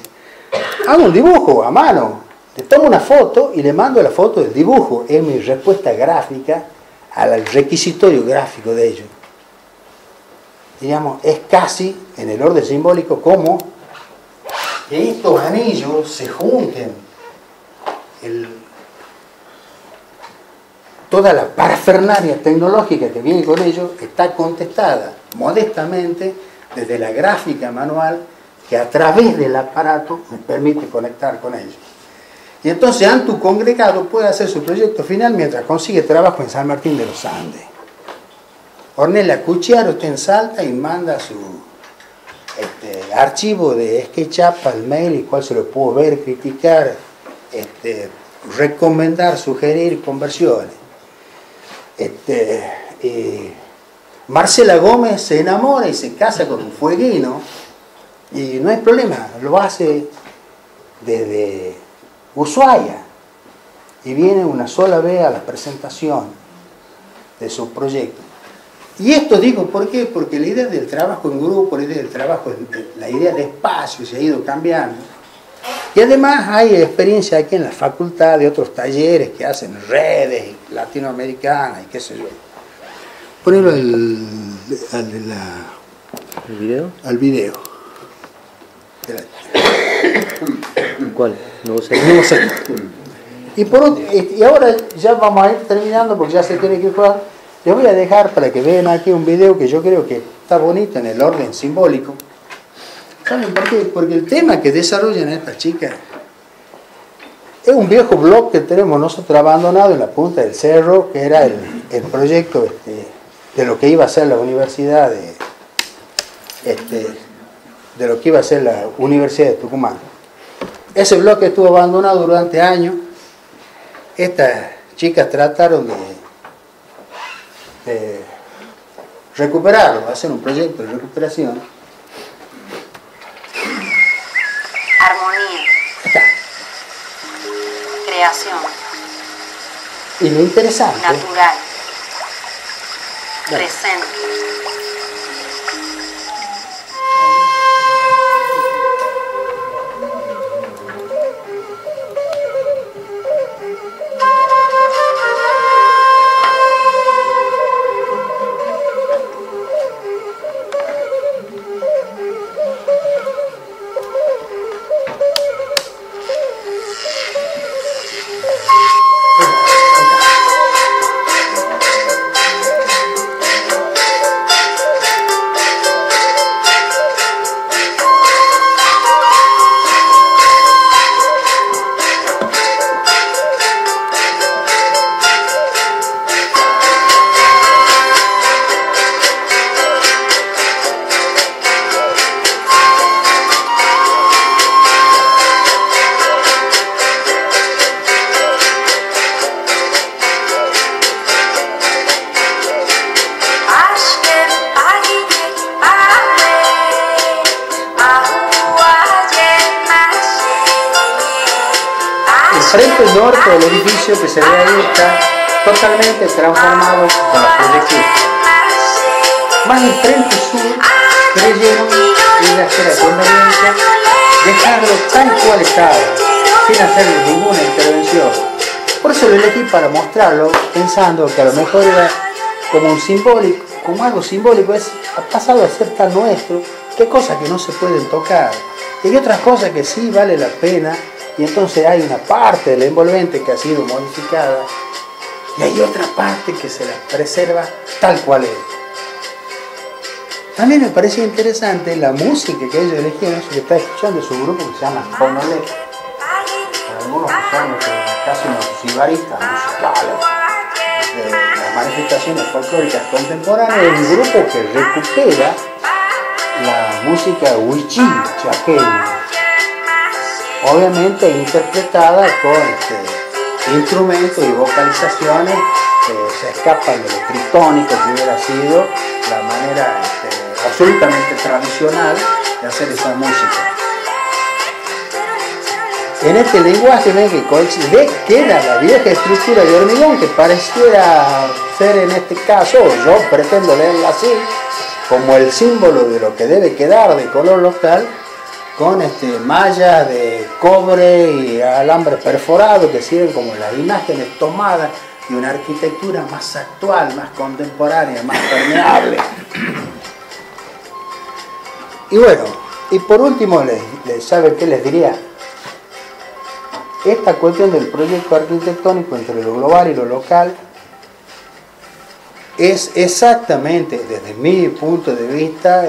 Hago un dibujo a mano, le tomo una foto y le mando la foto del dibujo. Es mi respuesta gráfica al requisitorio gráfico de ellos. Digamos, es casi, en el orden simbólico, como que estos anillos se junten. Toda la parafernalia tecnológica que viene con ellos está contestada modestamente desde la gráfica manual que a través del aparato me permite conectar con ellos. Y entonces Antu congregado puede hacer su proyecto final mientras consigue trabajo en San Martín de los Andes. Ornella Cucciaro está en Salta y manda su archivo de SketchUp al mail, el cual se lo puedo ver, criticar, recomendar, sugerir conversiones. Marcela Gómez se enamora y se casa con un fueguino y no hay problema, lo hace desde Ushuaia y viene una sola vez a la presentación de su proyecto. Y esto digo, ¿por qué? Porque la idea del trabajo en grupo, la idea del trabajo, la idea de espacio se ha ido cambiando. Y además hay experiencia aquí en la facultad de otros talleres que hacen redes latinoamericanas y qué sé yo. Ponelo al video. Al video. ¿Cuál? No sé. Y ahora ya vamos a ir terminando porque ya se tiene que jugar. Les voy a dejar para que vean aquí un video que yo creo que está bonito en el orden simbólico. ¿Saben por qué? Porque el tema que desarrollan estas chicas es un viejo blog que tenemos nosotros abandonado en la punta del cerro, que era el proyecto de lo que iba a ser la universidad de lo que iba a ser la Universidad de Tucumán. Ese bloque estuvo abandonado durante años. Estas chicas trataron de recuperarlo, hacer un proyecto de recuperación. Armonía. Está. Creación. Y lo interesante... Natural. Dale. Presente. Frente norte del edificio que se ve ahí está totalmente transformado con la proyección. Más el frente sur creyeron en la esfera de conveniencia dejarlo tal cual estaba, sin hacerle ninguna intervención. Por eso lo elegí para mostrarlo, pensando que a lo mejor era como un simbólico, como algo simbólico, ha pasado a ser tan nuestro, que hay cosas que no se pueden tocar, y hay otras cosas que sí vale la pena. Y entonces hay una parte del envolvente que ha sido modificada y hay otra parte que se la preserva tal cual es. También me parece interesante la música que ellos eligieron. Eso que está escuchando es un grupo que se llama Conolé. Para algunos que son casi unos sibaristas musicales de las manifestaciones folclóricas contemporáneas, es un grupo que recupera la música huichí chaqueña. Obviamente interpretada con instrumentos y vocalizaciones que se escapan de lo tritónico que hubiera sido la manera absolutamente tradicional de hacer esa música. En este lenguaje ven que queda la vieja estructura de hormigón que pareciera ser en este caso, yo pretendo leerla así, como el símbolo de lo que debe quedar de color local, con mallas de cobre y alambre perforado que sirven como las imágenes tomadas de una arquitectura más actual, más contemporánea, más permeable. Y bueno, y por último, ¿sabe qué les diría? Esta cuestión del proyecto arquitectónico entre lo global y lo local es exactamente, desde mi punto de vista,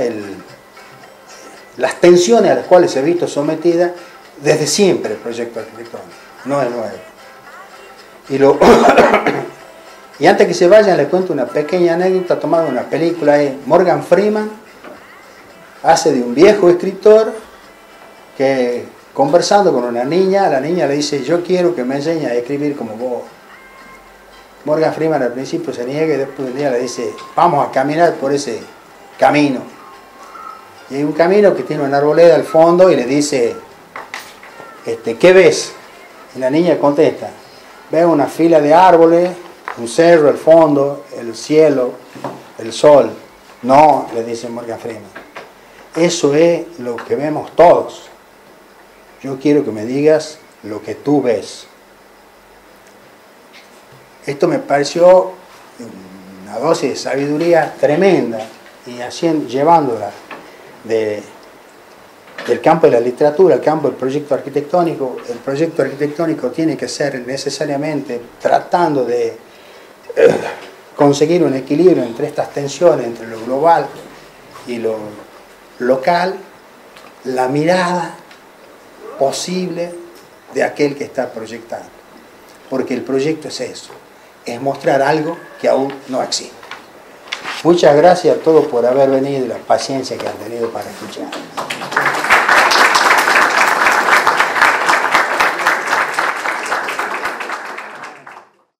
las tensiones a las cuales se ha visto sometida desde siempre el proyecto arquitectónico, no es nuevo. Y antes que se vayan les cuento una pequeña anécdota tomada de una película. Morgan Freeman hace de un viejo escritor que, conversando con una niña, la niña le dice: yo quiero que me enseñes a escribir como vos. Morgan Freeman al principio se niega y después un día le dice: vamos a caminar por ese camino. Y hay un camino que tiene una arboleda al fondo y le dice: ¿qué ves? Y la niña contesta: veo una fila de árboles, un cerro al fondo, el cielo, el sol. No, le dice Morgan Freeman, eso es lo que vemos todos. Yo quiero que me digas lo que tú ves. Esto me pareció una dosis de sabiduría tremenda, y llevándola del campo de la literatura al campo del proyecto arquitectónico. El proyecto arquitectónico tiene que ser necesariamente tratando de conseguir un equilibrio entre estas tensiones, entre lo global y lo local, la mirada posible de aquel que está proyectando. Porque el proyecto es eso, es mostrar algo que aún no existe. Muchas gracias a todos por haber venido y la paciencia que han tenido para escuchar.